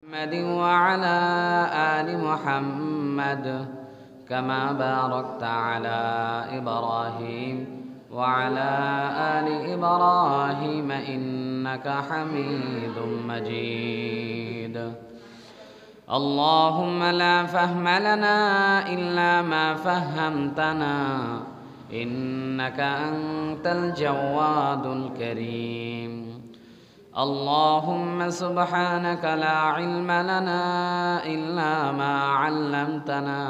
محمد وعلى آل محمد كما باركت على إبراهيم وعلى آل إبراهيم إنك حميد مجيد. اللهم لا فهم لنا إلا ما فهمتنا إنك أنت الجواد الكريم. اللهم سبحانك لا علم لنا إلا ما علمتنا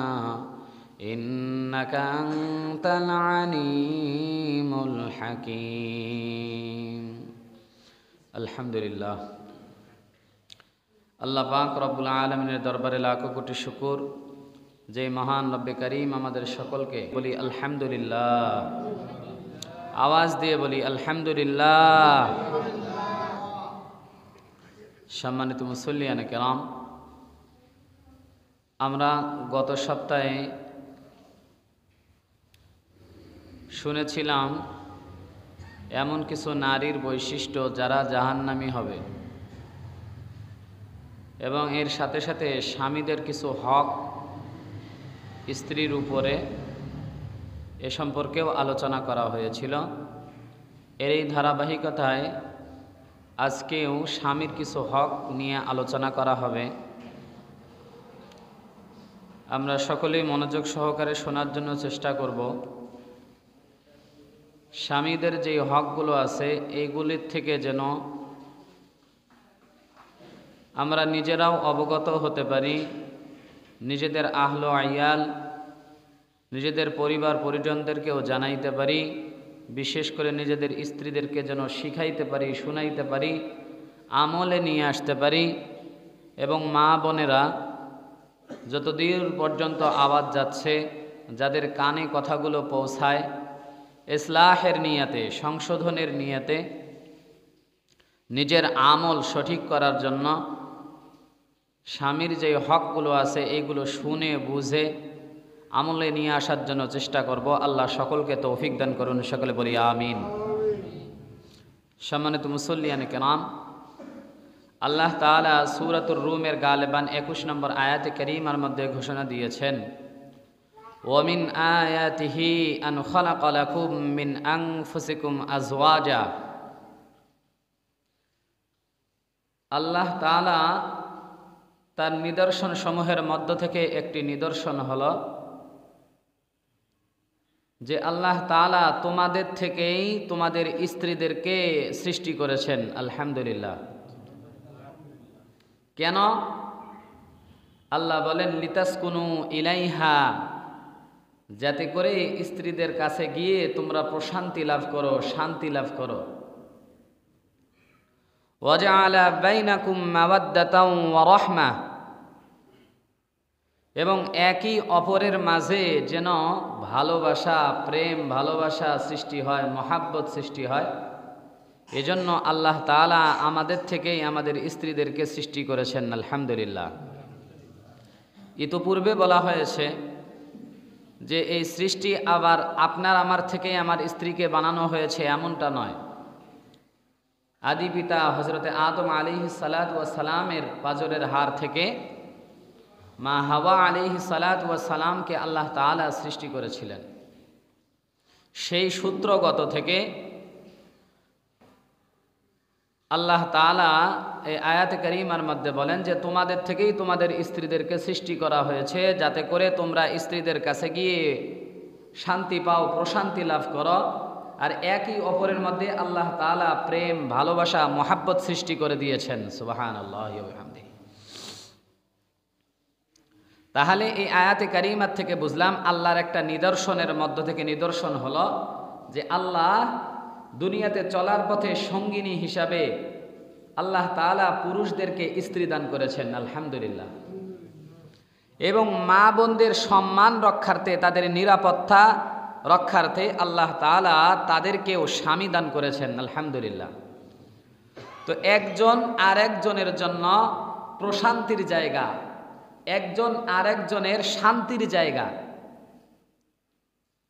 إنك أنت العليم الحكيم. الحمد لله. আল্লাহ পাক রব্বুল আলামিনের দরবারে লাখো কোটি শুকর যে মহান রব্বে করিম আমাদের সকলকে বলি আলহামদুলিল্লাহ। আওয়াজ দিয়ে বলি আলহামদুলিল্লাহ। সম্মানিত মুসল্লিয়ানে কেরাম, আমরা গত সপ্তাহে শুনেছিলাম এমন কিছু নারীর বৈশিষ্ট্য যারা জাহান্নামী হবে, এবং এর সাথে সাথে স্বামীদের কিছু হক স্ত্রীর উপরে এ সম্পর্কেও আলোচনা করা হয়েছিল। এর এই ধারাবাহিকতায় আজকেও স্বামীর কিছু হক নিয়ে আলোচনা করা হবে। আমরা সকলেই মনোযোগ সহকারে শোনার জন্য চেষ্টা করব। স্বামীদের যে হকগুলো আছে এইগুলির থেকে যেন আমরা নিজেরাও অবগত হতে পারি, নিজেদের আহলো আয়াল, নিজেদের পরিবার পরিজনদেরকেও জানাইতে পারি, বিশেষ করে নিজেদের স্ত্রীদেরকে যেন শিখাইতে পারি, শুনাইতে পারি, আমলে নিয়ে আসতে পারি। এবং মা বোনেরা যতদূর পর্যন্ত আওয়াজ যাচ্ছে, যাদের কানে কথাগুলো পৌঁছায়, ইসলাহের নিয়তে, সংশোধনের নিয়তে, নিজের আমল সঠিক করার জন্য স্বামীর যে হকগুলো আছে এইগুলো শুনে বুঝে আমলে নিয়ে আসার জন্য চেষ্টা করব। আল্লাহ সকলকে তৌফিক দান করুন, সকলে বলি আমিন। সম্মানিত মুসল্লিয়ানে কেরাম, আল্লাহ তাআলা সূরাতুর রুমের গালেবান 21 নম্বর আয়াতে কারীমার মধ্যে ঘোষণা দিয়েছেন, ওয়া মিন আয়াতিহি আন খালাকা লাকুম মিন আনফুসিকুম আজওয়াজা। আল্লাহ তাআলা তার নিদর্শন সমূহের মধ্য থেকে একটি নিদর্শন হলো যে আল্লাহ তাআলা তোমাদের থেকেই তোমাদের স্ত্রীদেরকে সৃষ্টি করেছেন। আলহামদুলিল্লাহ। কেন? আল্লাহ বলেন লিতাসকুনু ইলাইহা, যাতে করে স্ত্রীদের কাছে গিয়ে তোমরা প্রশান্তি লাভ করো, শান্তি লাভ করো। ওয়াজআলা বাইনাকুম মাওয়াদ্দাতাও ওয়া রাহমা, এবং একই অপরের মাঝে যেন ভালোবাসা, প্রেম ভালোবাসা সৃষ্টি হয়, মহাব্বত সৃষ্টি হয়। এজন্য আল্লাহ তাআলা আমাদের থেকেই আমাদের স্ত্রীদেরকে সৃষ্টি করেছেন। আলহামদুলিল্লাহ। ইতোপূর্বে বলা হয়েছে যে এই সৃষ্টি আবার আপনার আমার থেকেই আমার স্ত্রীকে বানানো হয়েছে, এমনটা নয়। আদি পিতা হযরতে আদম আলাইহিস সালাতু ওয়াস সালামের পাঁজরের হাড় থেকে মা হাওয়া আলাইহিস সালাতু ওয়াস সালামকে আল্লাহ তাআলা সৃষ্টি করেছিলেন। সেই সূত্রগত থেকে আল্লাহ তাআলা এই আয়াতে কারীমার মধ্যে বলেন যে তোমাদের থেকেই তোমাদের স্ত্রীদেরকে সৃষ্টি করা হয়েছে, যাতে করে তোমরা স্ত্রীদের কাছে গিয়ে শান্তি পাও, প্রশান্তি লাভ করো। আর একই অপরের মধ্যে আল্লাহ তাআলা প্রেম, ভালোবাসা, মহাব্বত সৃষ্টি করে দিয়েছেন। সুবহানাল্লাহি ওয়া বিহামদিহি। তাহলে এই আয়াতে কারীমার থেকে বুঝলাম আল্লাহর একটা নিদর্শনের মধ্য থেকে নিদর্শন হলো যে আল্লাহ দুনিয়াতে চলার পথে সঙ্গিনী হিসাবে আল্লাহ তাআলা পুরুষদেরকে স্ত্রী দান করেছেন। আলহামদুলিল্লাহ। এবং মা বোনদের সম্মান রক্ষার্থে, তাদের নিরাপত্তা রক্ষার্থে আল্লাহ তাআলা তাদেরকেও স্বামী দান করেছেন। আলহামদুলিল্লাহ। তো একজন আরেকজনের জন্য প্রশান্তির জায়গা, একজন আরেকজনের শান্তির জায়গা।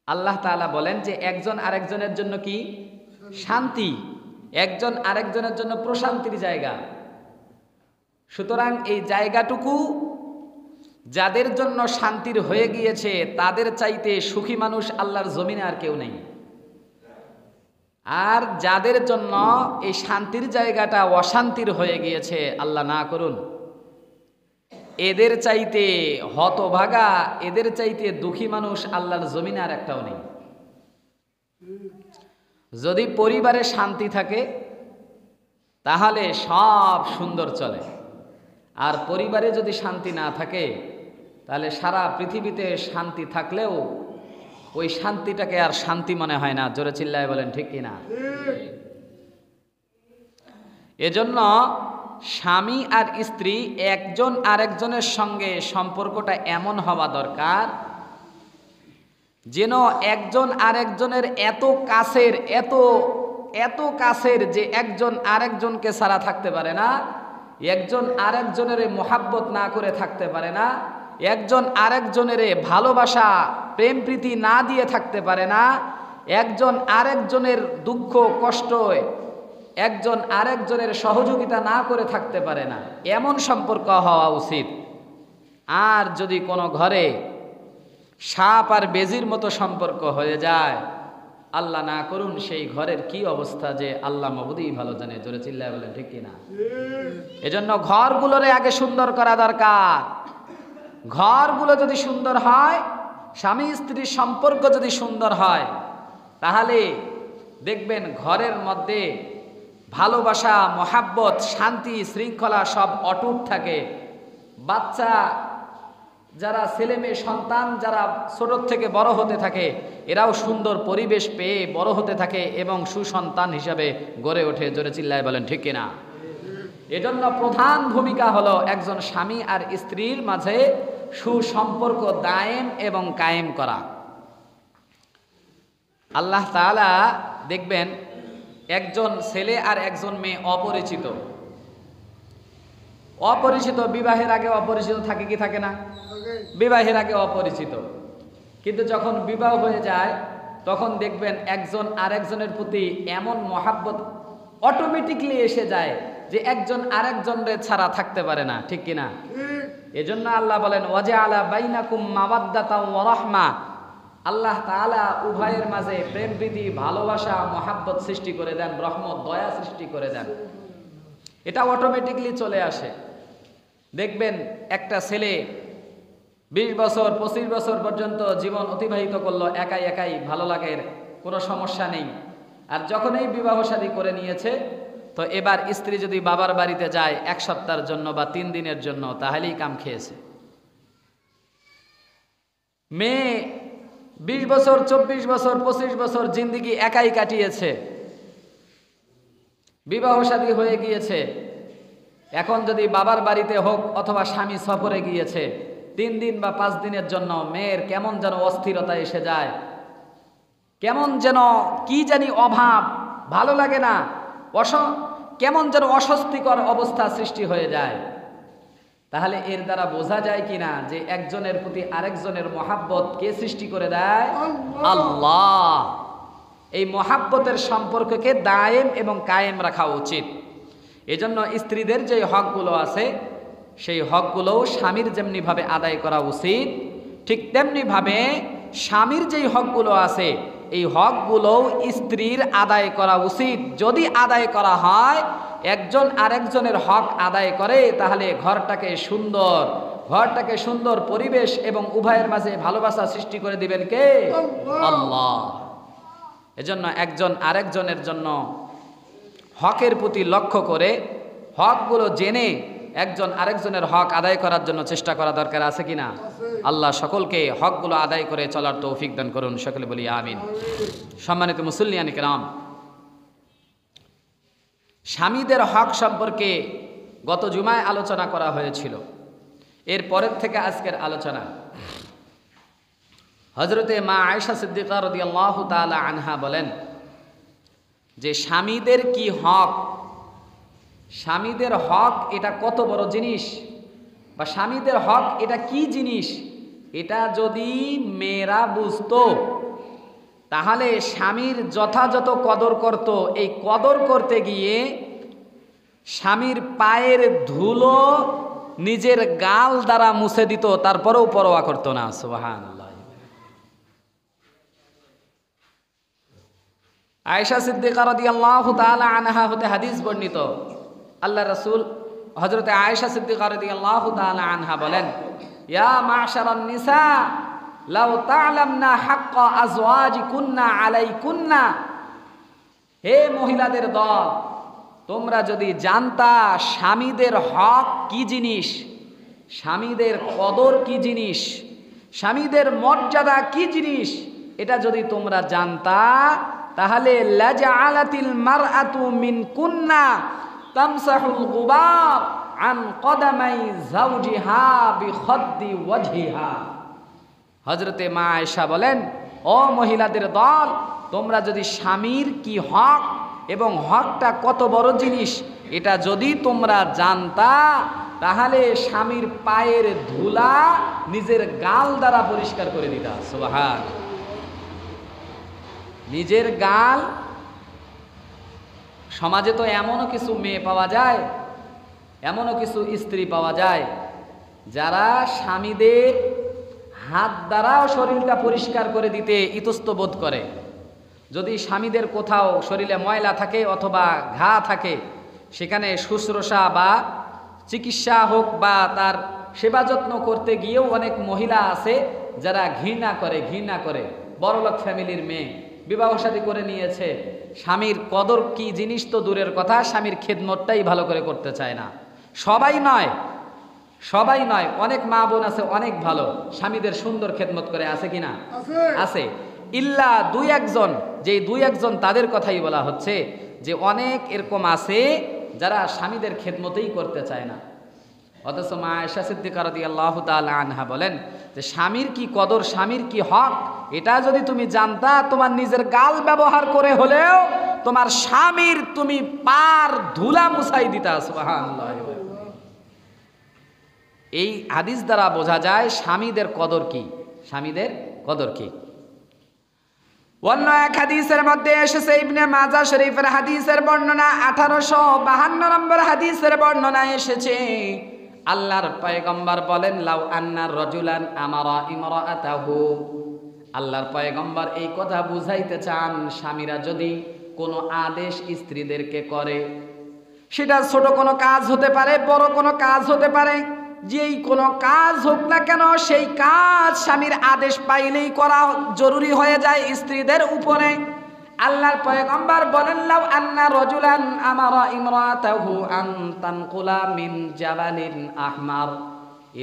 আল্লাহ তাআলা বলেন যে একজন আরেকজনের জন্য কি শান্তি, একজন আরেকজনের জন্য প্রশান্তির জায়গা। সুতরাং এই জায়গাটুকু যাদের জন্য শান্তির হয়ে গিয়েছে তাদের চাইতে সুখী মানুষ আল্লাহর জমিনে আর কেউ নেই। আর যাদের জন্য এই শান্তির জায়গাটা অশান্তির হয়ে গিয়েছে, আল্লাহ না করুন, এদের চাইতে হতভাগা, এদের চাইতে দুঃখী মানুষ আল্লাহর জমিনে আর একটাও নেই। যদি পরিবারে শান্তি থাকে তাহলে সব সুন্দর চলে, আর পরিবারে যদি শান্তি না থাকে তাহলে সারা পৃথিবীতে শান্তি থাকলেও ওই শান্তিটাকে আর শান্তি মনে হয় না। জোরে চিল্লায় বলেন ঠিক কিনা? এজন্য স্বামী আর স্ত্রী একজন আরেকজনের সঙ্গে সম্পর্কটা এমন হওয়া দরকার যেন একজন আরেকজনের এত কাছের, এত কাছের যে একজন আরেকজনকে ছাড়া থাকতে পারে না, একজন আরেকজনের মোহাব্বত না করে থাকতে পারে না, একজন আরেকজনের ভালোবাসা প্রেম প্রীতি না দিয়ে থাকতে পারে না, একজন আরেকজনের দুঃখ কষ্ট একজন আরেকজনের সহযোগিতা না করে থাকতে পারে না, এমন সম্পর্ক হওয়া উচিত। আর যদি কোনো ঘরে সাপ আর বেজির মতো সম্পর্ক হয়ে যায়, আল্লাহ না করুন, সেই ঘরের কি অবস্থা যে আল্লাহ মাবুদই ভালো জানে। জোরে চিল্লায় বলেন ঠিক কিনা? এজন্য ঘরগুলোরে আগে সুন্দর করা দরকার। ঘরগুলো যদি সুন্দর হয়, স্বামী স্ত্রীর সম্পর্ক যদি সুন্দর হয়, তাহলে দেখবেন ঘরের মধ্যে ভালোবাসা, মহাব্বত, শান্তি, শৃঙ্খলা সব অটুট থাকে। বাচ্চা যারা ছেলে মেয়ে সন্তান যারা ছোট থেকে বড় হতে থাকে, এরাও সুন্দর পরিবেশ পেয়ে বড় হতে থাকে এবং সুসন্তান হিসাবে গড়ে ওঠে। জোরে চিল্লায় বলেন ঠিক কিনা? এজন্য প্রধান ভূমিকা হলো একজন স্বামী আর স্ত্রীর মাঝে সুসম্পর্ক দায়েম এবং কায়েম করা। আল্লাহ তাআলা দেখবেন একজন ছেলে আর একজন মেয়ে অপরিচিত, বিবাহের আগে অপরিচিত থাকে কি থাকে না? বিবাহের আগে অপরিচিত, কিন্তু যখন বিবাহ হয়ে যায় তখন দেখবেন একজন আরেকজনের প্রতি এমন মহাব্বত অটোমেটিকলি এসে যায় যে একজন আরেকজনের ছাড়া থাকতে পারে না। ঠিক কিনা? এজন্য আল্লাহ বলেন ওয়াজআলা বাইনাকুম মাওয়াদ্দাতাও ওয়া রাহমা। আল্লাহ তাআলা উভয়ের মাঝে প্রেম প্রীতি, ভালোবাসা, মহাব্বত সৃষ্টি করে দেন, রহমত, দয়া সৃষ্টি করে দেন। এটা অটোমেটিকলি চলে আসে। দেখবেন একটা ছেলে 20 বছর 25 বছর পর্যন্ত জীবন অতিবাহিত করলো একাই একাই, ভালো লাগে, কোনো সমস্যা নেই। আর যখন এই বিবাহ শাদী করে নিয়েছে, তো এবার স্ত্রী যদি বাবার বাড়িতে যায় 1 সপ্তাহের জন্য বা 3 দিনের জন্য, তাহলেই কাম খেয়েছে। মেয়ে 20 বছর 24 বছর 25 বছর জিন্দেগি একাই কাটিয়েছে, বিবাহ শাদী হয়ে গিয়েছে। এখন যদি বাবার বাড়িতে হোক অথবা স্বামী সফরে গিয়েছে 3 দিন বা 5 দিনের জন্য, মেয়ের কেমন যেন অস্থিরতা এসে যায়, কেমন যেন কি জানি অভাব, ভালো লাগে না, কেমন যেন অস্বস্তিকর অবস্থা সৃষ্টি হয়ে যায়। তাহলে এর দ্বারা বোঝা যায় কিনা যে একজনের প্রতি আরেকজনের মহাব্বত কে সৃষ্টি করে দেয়? আল্লাহ। এই মহাব্বতের সম্পর্ককে দায়েম এবং কায়েম রাখা উচিত। এজন্য স্ত্রীদের যে হকগুলো আছে সেই হকগুলোও স্বামীর যেমনিভাবে আদায় করা উচিত, ঠিক তেমনিভাবে স্বামীর যেই হকগুলো আছে এই হকগুলোও স্ত্রীর আদায় করা উচিত। যদি আদায় করা হয়, একজন আরেকজনের হক আদায় করে, তাহলে ঘরটাকে সুন্দর পরিবেশ এবং উভয়ের মাঝে ভালোবাসা সৃষ্টি করে দিবেন কে? আল্লাহ। এজন্য একজন আরেকজনের জন্য হকের প্রতি লক্ষ্য করে হকগুলো জেনে একজন আরেকজনের হক আদায় করার জন্য চেষ্টা করা দরকার আছে কিনা? আল্লাহ সকলকে হকগুলো আদায় করে চলার তৌফিক দান করুন। সকলে বলি আমিন। সম্মানিত মুসল্লিয়ান কিরাম, স্বামীদের হক সম্পর্কে গত জুমায় আলোচনা করা হয়েছিল। এর পরের থেকে আজকের আলোচনা, হযরতে মা আয়েশা সিদ্দিকা রাদিয়াল্লাহু তাআলা আনহা বলেন যে স্বামীদের কি হক, স্বামীদের হক এটা কত বড় জিনিস, বা স্বামীদের হক এটা কি জিনিস, এটা যদি মেয়েরা বুঝতো তাহলে স্বামীর যথাযথ কদর করত। এই কদর করতে গিয়ে স্বামীর পায়ের ধুলো নিজের গাল দ্বারা মুছে দিত, তারপরেও পরোয়া করতো না। সুবহানাল্লাহ। আয়েশা সিদ্দিকা রাদিয়াল্লাহু তাআলা আনহা হতে হাদিস বর্ণিত, আল্লাহ রাসূল হযরতে আয়েশা সিদ্দিকা রাদিয়াল্লাহু তাআলা আনহা বলেন, ইয়া মা'শারান নিসা লাউ তা'লামনা হাক্কা আজওয়াজিকুন্না আলাইকুন্না, হে মহিলাদের দল, তোমরা যদি জানতা স্বামীদের হক কি জিনিস, স্বামীদের কদর কি জিনিস, স্বামীদের মর্যাদা কি জিনিস, এটা যদি তোমরা জানতা তাহলে লাজআলাতিল মারআতু মিনকুন্না তামসাহুল গুবার আন কদামাই যাওজিহা বিখদ্দি ওয়াজহিহা। হযরতে মা আয়েশা বলেন, ও মহিলাদের দল, তোমরা যদি স্বামীর কি হক এবং হকটা কত বড় জিনিস এটা যদি তোমরা জানতা তাহলে স্বামীর পায়ের ধুলা নিজের গাল দ্বারা পরিষ্কার করে দিতা। সুবহান। নিজের গাল। সমাজে তো এমনও কিছু মেয়ে পাওয়া যায়, এমনও কিছু স্ত্রী পাওয়া যায় যারা স্বামীদের হাত দ্বারাও শরীরটা পরিষ্কার করে দিতে ইতস্তত বোধ করে। যদি স্বামীদের কোথাও শরীরে ময়লা থাকে অথবা ঘা থাকে, সেখানে শুশ্রূষা বা চিকিৎসা হোক বা তার সেবা যত্ন করতে গিয়েও অনেক মহিলা আছে যারা ঘৃণা করে। বড়লোক ফ্যামিলির মেয়ে, বিবাহ শাদী করে নিয়েছে, স্বামীর কদর কি জিনিস তো দূরের কথা, স্বামীর খেদমতটাই ভালো করে করতে চায় না। সবাই নয়, অনেক মা বোন আছে অনেক ভালো, স্বামীদের সুন্দর খেদমত করে, আছে কিনা? আছে। ইল্লা দুই একজন, যেই দুই একজন তাদের কথাই বলা হচ্ছে যে অনেক এরকম আছে যারা স্বামীদের খেদমতেই করতে চায় না। অথচ মা আয়েশা সিদ্দিকা রাদিয়াল্লাহু তাআলা আনহা বলেন যে স্বামীর কি কদর, স্বামীর কি হক, এটা যদি তুমি জানতা তোমার নিজের গাল ব্যবহার করে হলেও তোমার স্বামীর তুমি পার ধুলা মুছাই দিতা। সুবহানাল্লাহ। এই হাদিস দ্বারা বোঝা যায় স্বামীদের কদর কি, স্বামীদের কদর কি। অন্য এক হাদিসের মধ্যে এসেছে, ইবনে মাজাহ শরীফের হাদিসের বর্ণনা 1852 নম্বর হাদিসের বর্ণনা এসেছে, আল্লাহর পয়গম্বর বলেন, লাউ আন্না রাজুলান আমারা ইমরাআতাহু, আল্লাহর পয়গম্বর এই কথা বুঝাইতে চান, স্বামীরা যদি কোনো আদেশ স্ত্রীদেরকে করে, সেটা ছোট কোনো কাজ হতে পারে, বড় কোনো কাজ হতে পারে, যেই কোনো কাজ হোক না কেন সেই কাজ স্বামীর আদেশ পাইলেই করা জরুরি হয়ে যায় স্ত্রীদের উপরে। আল্লাহর পয়গম্বর বলেন, লাউ আন্না রাজুলান আমারা ইমরাতাহু আন তানকুলা মিন জাবালিন আহমার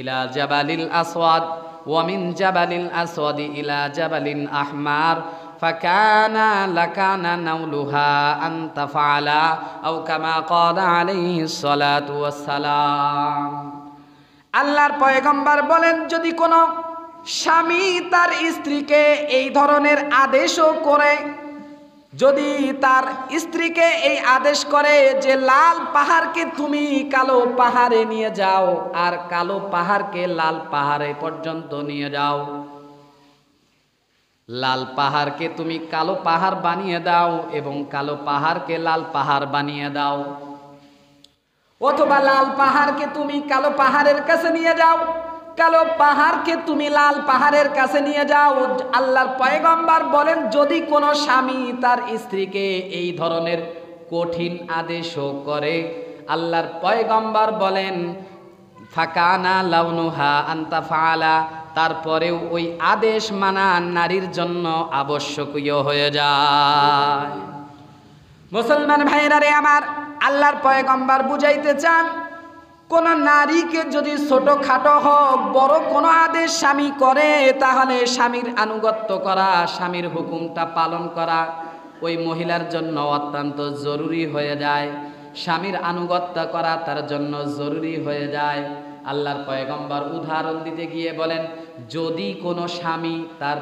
ইলা জাবালিল আসওয়াদ ওয়া মিন জাবালিল আসওয়াদ ইলা জাবালিন আহমার ফাকানা লাকানা নাউলুহা আন তাফআলা আও কামা ক্বালা আলাইহিস সালাতু ওয়াস সালাম। আল্লাহর পয়গম্বর বলেন, যদি কোনো স্বামী তার স্ত্রীকে এই ধরনের আদেশও করে, যদি তার স্ত্রীকে এই আদেশ করে যে লাল পাহাড়কে তুমি কালো পাহাড়ে নিয়ে যাও আর কালো পাহাড়কে লাল পাহাড়ে পর্যন্ত নিয়ে যাও, লাল পাহাড়কে তুমি কালো পাহাড় বানিয়ে দাও এবং কালো পাহাড়কে লাল পাহাড় বানিয়ে দাও, অথবা লাল পাহাড়কে তুমি কালো পাহাড়ের কাছে নিয়ে যাও, কালো পাহাড়কে তুমি লাল পাহাড়ের কাছে নিয়ে যাও। আল্লাহর পয়গম্বর বলেন, যদি কোনো স্বামী তার স্ত্রীকে এই ধরনের কঠিন আদেশও করে, আল্লাহর পয়গম্বর বলেন, ফাকানা লাউনুহা আনতা ফাআলা, তারপরেও ওই আদেশ মানা নারীর জন্য আবশ্যকীয় হয়ে যায়। মুসলমান ভাইরা রে আমার, আল্লাহর পয়গম্বর বুঝাইতে চান, কোন নারীকে যদি ছোটখাটো হোক বড় কোনো আদেশ স্বামী করে, তাহলে স্বামীর আনুগত্য করা, স্বামীর হুকুমটা পালন করা ওই মহিলার জন্য অত্যন্ত জরুরি হয়ে যায়। স্বামীর আনুগত্য করা তার জন্য জরুরি হয়ে যায়। আল্লাহর পয়গম্বর উদাহরণ দিতে গিয়ে বলেন, যদি কোনো স্বামী তার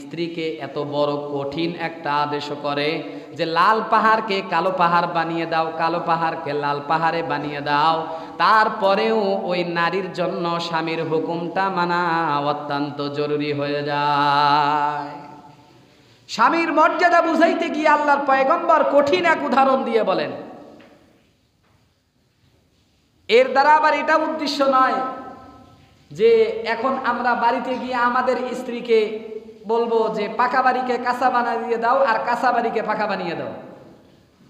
স্ত্রীকে এত বড় কঠিন একটা আদেশ করে যে লাল পাহাড়কে কালো পাহাড় বানিয়ে দাও, কালো পাহাড়কে লাল পাহাড়ে বানিয়ে দাও, তারপরেও ওই নারীর জন্য স্বামীর হুকুমটা মানা অত্যন্ত জরুরি হয়ে যায়। স্বামীর মর্যাদা বুঝাইতে গিয়ে আল্লাহর পয়গম্বর কঠিন এক উদাহরণ দিয়ে বলেন, এর দ্বারা আবার এটা উদ্দেশ্য নয় যে এখন আমরা বাড়িতে গিয়ে আমাদের স্ত্রীকে বলবো যে পাকা বাড়িকে কাঁচা বানিয়ে দাও আর কাঁচা বাড়িকে পাকা বানিয়ে দাও।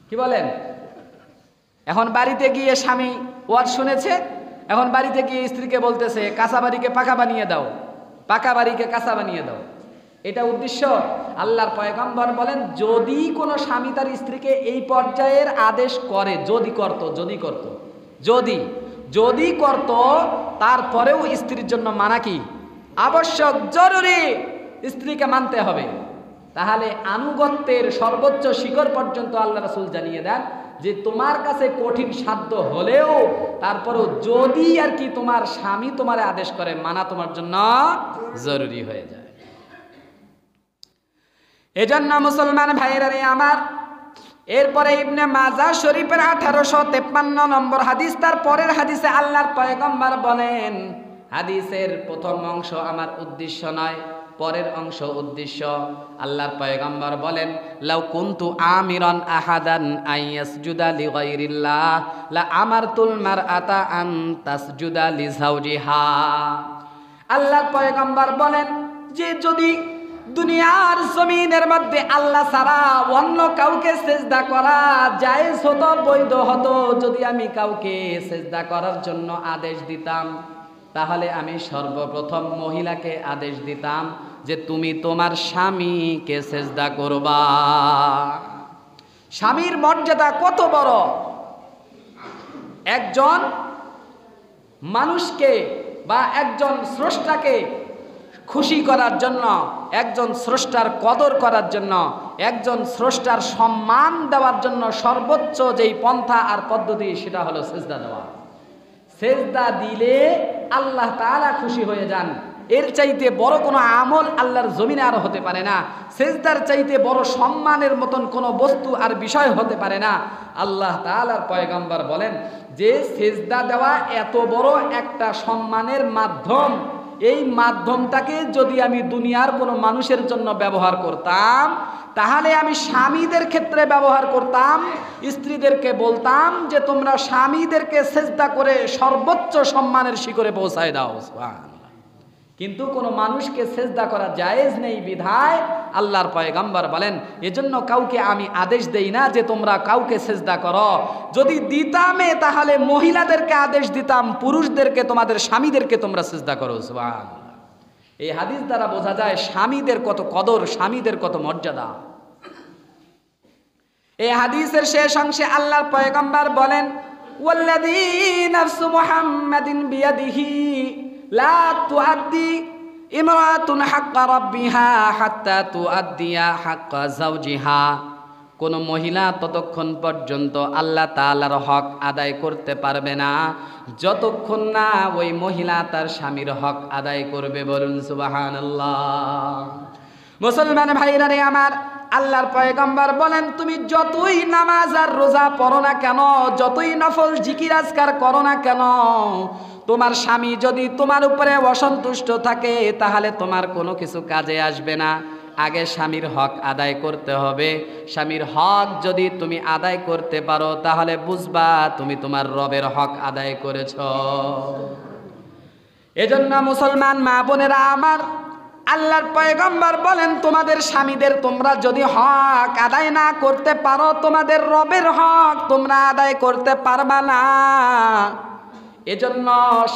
কি বলেন? এখন বাড়িতে গিয়ে স্বামী ওয়াজ শুনেছে, এখন বাড়িতে গিয়ে স্ত্রীকে বলতেছে কাঁচা বাড়িকে পাকা বানিয়ে দাও, পাকা বাড়িকে কাঁচা বানিয়ে দাও। এটা উদ্দেশ্য? আল্লাহর পয়গম্বর বলেন যদি কোনো স্বামী তার স্ত্রীকে এই পর্যায়ের আদেশ করে, যদি করত তারপরেও স্ত্রীর জন্য মানা কি আবশ্যক, জরুরি, স্ত্রীকে মানতে হবে। তাহলে আনুগত্যের সর্বোচ্চ শিখর পর্যন্ত আল্লাহ রাসূল জানিয়ে দেন যে তোমার কাছে কঠিন সাধ্য হলেও তারপরেও যদি আর কি তোমার স্বামী তোমার আদেশ করে, মানা তোমার জন্য জরুরি হয়ে যায়। এজন্য মুসলমান ভাইরা রে আমার, এরপরে ইবনে মাজাহ শরীফের 1853 নম্বর হাদিস, তার পরের হাদিসে আল্লাহর পয়গম্বর বলেন, হাদিসের প্রথম অংশ আমার উদ্দেশ্য নয়, পরের অংশ উদ্দেশ্য। আল্লাহর পয়গম্বর বলেন লাউ কুনতু আমিরান আহাদান আইয়াসজুদা লিগাইরিল্লাহ লা আমারতুল মারআতা আন তাসজুদা লিজাওজিহা। আল্লাহর পয়গম্বর বলেন যে যদি দুনিয়ার জমিনের মধ্যে আল্লাহ ছাড়া অন্য কাউকে সেজদা করা জায়েজ হতো, বৈধ হতো, যদি আমি কাউকে সেজদা করার জন্য আদেশ দিতাম, তাহলে আমি সর্বপ্রথম মহিলাকে আদেশ দিতাম যে তুমি তোমার স্বামীকে সেজদা করবা। স্বামীর মর্যাদা কত বড়! একজন মানুষকে বা একজন স্রষ্টাকে খুশি করার জন্য, একজন স্রষ্টার কদর করার জন্য, একজন স্রষ্টার সম্মান দেওয়ার জন্য সর্বোচ্চ যেই পন্থা আর পদ্ধতি সেটা হলো সেজদা দেওয়া। সেজদা দিলে আল্লাহ তাআলা খুশি হয়ে যান। এর চাইতে বড় কোনো আমল আল্লাহর জমিনে আর হতে পারে না। সেজদার চাইতে বড় সম্মানের মতন কোনো বস্তু আর বিষয় হতে পারে না। আল্লাহ তাআলার পয়গম্বর বলেন যে সেজদা দেওয়া এত বড় একটা সম্মানের মাধ্যম, এই মাধ্যমটাকে যদি আমি দুনিয়ার কোনো মানুষের জন্য ব্যবহার করতাম, তাহলে আমি স্বামীদের ক্ষেত্রে ব্যবহার করতাম, স্ত্রীদেরকে বলতাম যে তোমরা স্বামীদেরকে সেজদা করে সর্বোচ্চ সম্মানের শিখরে পৌঁছায় দাও। সুবহানাল্লাহ। কিন্তু কোনো মানুষকে সেজদা করা জায়েজ নেই বিধায় আল্লাহর পয়গম্বর বলেন এজন্য কাউকে আমি আদেশ দেই না যে তোমরা কাউকে সেজদা করো। যদি দিতামে তাহলে মহিলাদেরকে আদেশ দিতাম, পুরুষদেরকে, তোমাদের স্বামীদেরকে তোমরা সেজদা করো। সুবহানাল্লাহ। এই হাদিস দ্বারা বোঝা যায় স্বামীদের কত কদর, স্বামীদের কত মর্যাদা। এই হাদিসের শেষ অংশে আল্লাহর পয়গম্বর বলেন ওয়াল্লাযী নাফসু মুহাম্মাদিন বিয়াদিহি লা তুআদ্দি ইমরাতুন হাক্কা রাব্বিহা হাত্তা তুআদ্দিয়া হাক্কা যাওজিহা। কোন মহিলা ততক্ষণ পর্যন্ত আল্লাহ তাআলার হক আদায় করতে পারবে না যতক্ষণ না ওই মহিলা তার স্বামীর হক আদায় করবে। বলুন সুবহানাল্লাহ। মুসলমান ভাইরা রে আমার, আল্লাহর পয়গম্বর বলেন তুমি যতই নামাজ আর রোজা পড়ো না কেন, যতই নফল জিকির আজকার করো না কেন, তোমার স্বামী যদি তোমার উপরে অসন্তুষ্ট থাকে তাহলে তোমার কোনো কিছু কাজে আসবে না। আগে স্বামীর হক আদায় করতে হবে। স্বামীর হক যদি তুমি আদায় করতে পারো তাহলে বুঝবা তুমি তোমার রবের হক আদায় করেছ। এজন্য মুসলমান মা বোনেরা আমার, আল্লাহর পয়গম্বর বলেন তোমাদের স্বামীদের তোমরা যদি হক আদায় না করতে পারো, তোমাদের রবের হক তোমরা আদায় করতে পারবা না। এজন্য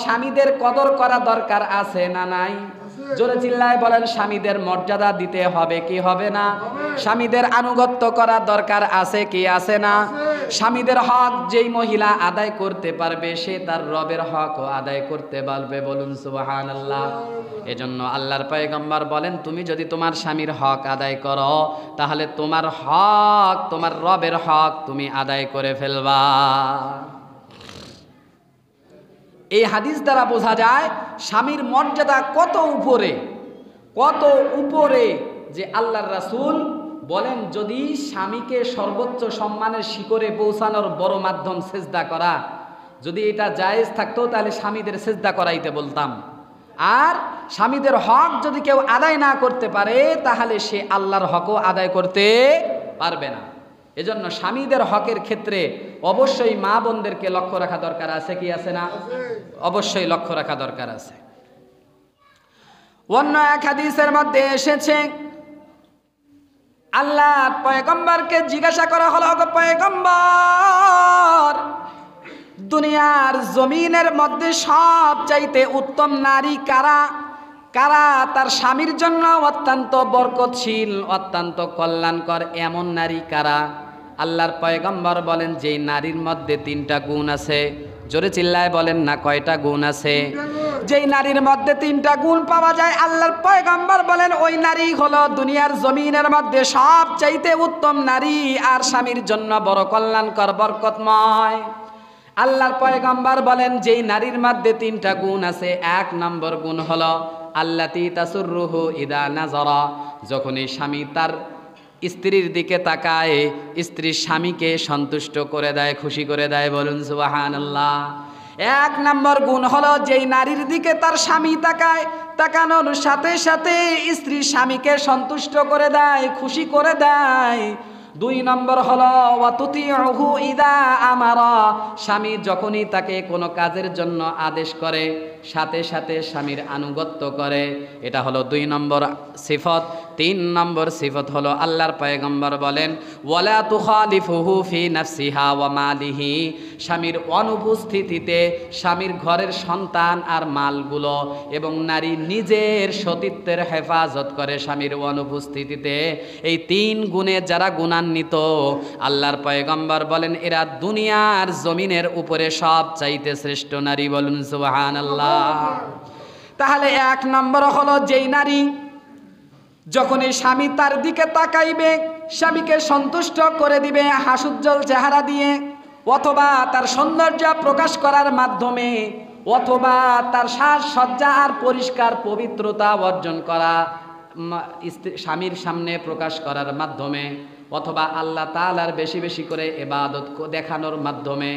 স্বামীদের কদর করা দরকার আছে না নাই? জোরে চিল্লায় বলেন স্বামীদের মর্যাদা দিতে হবে কি হবে না? স্বামীদের আনুগত্য করা দরকার আছে কি আছে না? স্বামীদের হক যেই মহিলা আদায় করতে পারবে সে তার রবের হকও আদায় করতে পারবে। বলুন সুবহানাল্লাহ। এজন্য আল্লাহর পয়গম্বর বলেন তুমি যদি তোমার স্বামীর হক আদায় করো তাহলে তোমার হক, তোমার রবের হক তুমি আদায় করে ফেলবা। এই হাদিস দ্বারা বোঝা যায় স্বামীর মর্যাদা কত উপরে, কত উপরে, যে আল্লাহর রাসূল বলেন যদি স্বামীকে সর্বোচ্চ সম্মানের শিখরে পৌঁছানোর বড় মাধ্যম সেজদা করা, যদি এটা জায়েজ থাকতো তাহলে স্বামীদের সেজদা করাইতে বলতাম। আর স্বামীদের হক যদি কেউ আদায় না করতে পারে তাহলে সে আল্লাহর হকও আদায় করতে পারবে না। এজন্য স্বামীদের হকের ক্ষেত্রে অবশ্যই মা বোনদেরকে লক্ষ্য রাখা দরকার আছে কি আছে না? অবশ্যই লক্ষ্য রাখা দরকার আছে। অন্য এক হাদিসের মধ্যে এসেছে, আল্লাহর পয়গম্বরকে জিজ্ঞাসা করা হলো, ওগো পয়গম্বর, দুনিয়ার জমিনের মধ্যে সবচাইতে উত্তম নারী কারা? কারা তার স্বামীর জন্য অত্যন্ত বরকতশীল, অত্যন্ত কল্যাণকর এমন নারী কারা? আল্লাহর পয়গম্বর বলেন, যেই নারীর মধ্যে 3টা গুণ আছে। জোরে চিল্লায় বলেন না, কয়টা গুণ আছে? যেই নারীর মধ্যে 3টা গুণ পাওয়া যায়, আল্লাহর পয়গম্বর বলেন ওই নারী হলো দুনিয়ার জমিনের মধ্যে সবচাইতে উত্তম নারী, আর স্বামীর জন্য বড় কল্যাণকর, বরকতময়। আল্লাহর পয়গম্বর বলেন, যেই নারীর মধ্যে 3টা গুণ আছে, 1 নম্বর গুণ হলো আল্লাতী তাসুররুহু ইদা নাযারা, যখনই স্বামী তার স্ত্রীর দিকে তাকায়, স্ত্রী স্বামীকে সন্তুষ্ট করে দেয়, খুশি করে দেয়। বলুন সুবহানাল্লাহ। 1 নম্বর গুণ হলো, যেই নারীর দিকে তার স্বামী তাকায়, তাকানোর সাথে সাথে স্ত্রী স্বামীকে সন্তুষ্ট করে দেয়, খুশি করে দেয়। 2 নম্বর হলো ওয়াতুতিউহু ইদা আমারা, স্বামী যখনই তাকে কোনো কাজের জন্য আদেশ করে, সাথে সাথে স্বামীর আনুগত্য করে। এটা হলো 2 নম্বর সিফত। 3 নম্বর সিফত হলো, আল্লাহর পয়গম্বর বলেন, ওয়ালা তুখালিফুহু ফি নাফসিহা ওয়া মালিহি, স্বামীর অনুপস্থিতিতে স্বামীর ঘরের সন্তান আর মালগুলো এবং নারী নিজের সতীত্বের হেফাজত করে স্বামীর অনুপস্থিতিতে। এই 3 গুণে যারা গুণান্বিত, আল্লাহর পয়গম্বর বলেন এরা দুনিয়ার জমিনের উপরে সবচাইতে শ্রেষ্ঠ নারী। বলুন সুবহানাল্লাহ। তাহলে 1 নম্বর হলো, যেই নারী যখনই স্বামী তার দিকে তাকাইবে, স্বামীকে সন্তুষ্ট করে দিবে হাস্যোজ্জ্বল চেহারা দিয়ে, অথবা তার সৌন্দর্য প্রকাশ করার মাধ্যমে, অথবা তার সাজসজ্জা আর পরিষ্কার পবিত্রতা অর্জন করা স্বামীর সামনে প্রকাশ করার মাধ্যমে, অথবা আল্লাহ তাআলার বেশি বেশি করে ইবাদত দেখানোর মাধ্যমে,